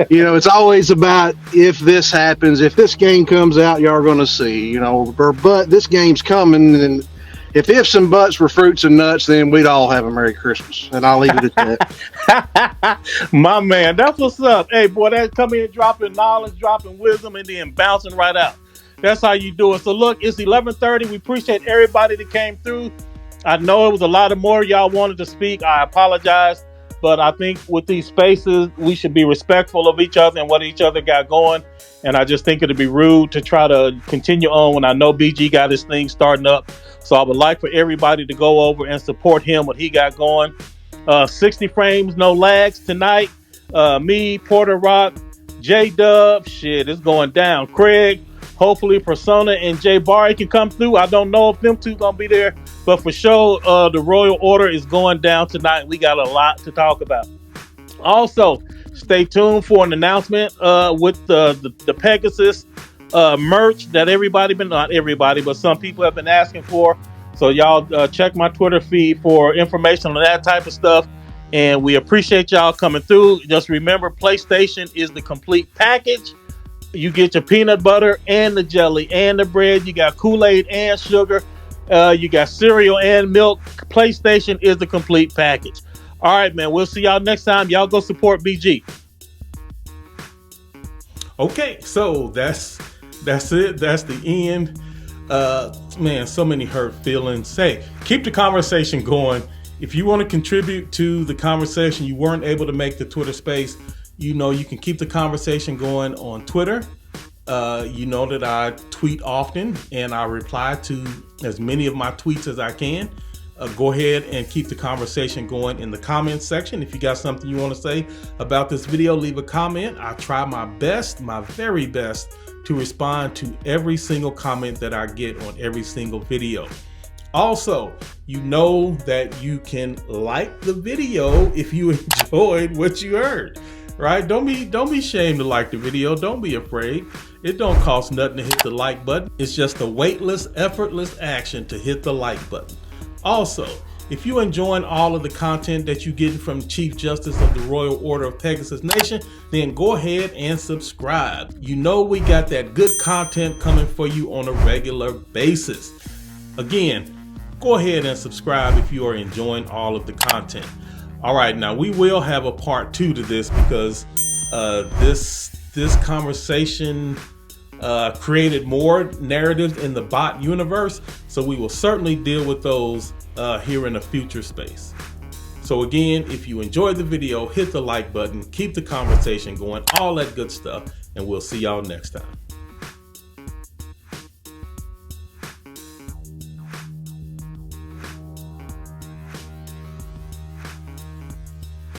It's always about if this happens, if this game comes out, y'all are going to see, but this game's coming, and if ifs and buts were fruits and nuts, then we'd all have a Merry Christmas. And I'll leave it at that. My man, that's what's up. Hey, boy, that's coming in, dropping knowledge, dropping wisdom, and then bouncing right out. That's how you do it. So, look, it's 11:30. We appreciate everybody that came through. I know it was a lot of more y'all wanted to speak. I apologize. But I think with these spaces, we should be respectful of each other and what each other got going. And I just think it'd be rude to try to continue on when I know BG got his thing starting up. So I would like for everybody to go over and support him, what he got going. 60 frames, no lags tonight. Me, Porter Rock, J-Dub, shit, it's going down. Craig, hopefully Persona and Jay Barry can come through. I don't know if them two gonna be there, but for sure, the Royal Order is going down tonight. We got a lot to talk about. Also, stay tuned for an announcement with the Pegasus merch that not everybody, but some people have been asking for. So y'all check my Twitter feed for information on that type of stuff. And we appreciate y'all coming through. Just remember, PlayStation is the complete package. You get your peanut butter and the jelly and the bread. You got Kool-Aid and sugar. You got cereal and milk. PlayStation is the complete package. All right, man. We'll see y'all next time. Y'all go support BG. Okay, so that's it. That's the end. Man, so many hurt feelings. Hey, keep the conversation going. If you want to contribute to the conversation, you weren't able to make the Twitter space, you can keep the conversation going on Twitter. You know that I tweet often and I reply to as many of my tweets as I can. Go ahead and keep the conversation going in the comments section. If you got something you want to say about this video, leave a comment. I try my best, my very best, to respond to every single comment that I get on every single video. Also, you know that you can like the video if you enjoyed what you heard, right? Don't be ashamed to like the video. Don't be afraid. It don't cost nothing to hit the like button. It's just a weightless, effortless action to hit the like button. Also, If you're enjoying all of the content that you're getting from Chief Justice of the Royal Order of Pegasus Nation, then go ahead and subscribe. You know we got that good content coming for you on a regular basis. Again, go ahead and subscribe if you are enjoying all of the content. All right, now we will have a part 2 to this because this conversation created more narratives in the bot universe, so we will certainly deal with those here in a future space. So again, if you enjoyed the video, hit the like button, keep the conversation going, all that good stuff, and we'll see y'all next time.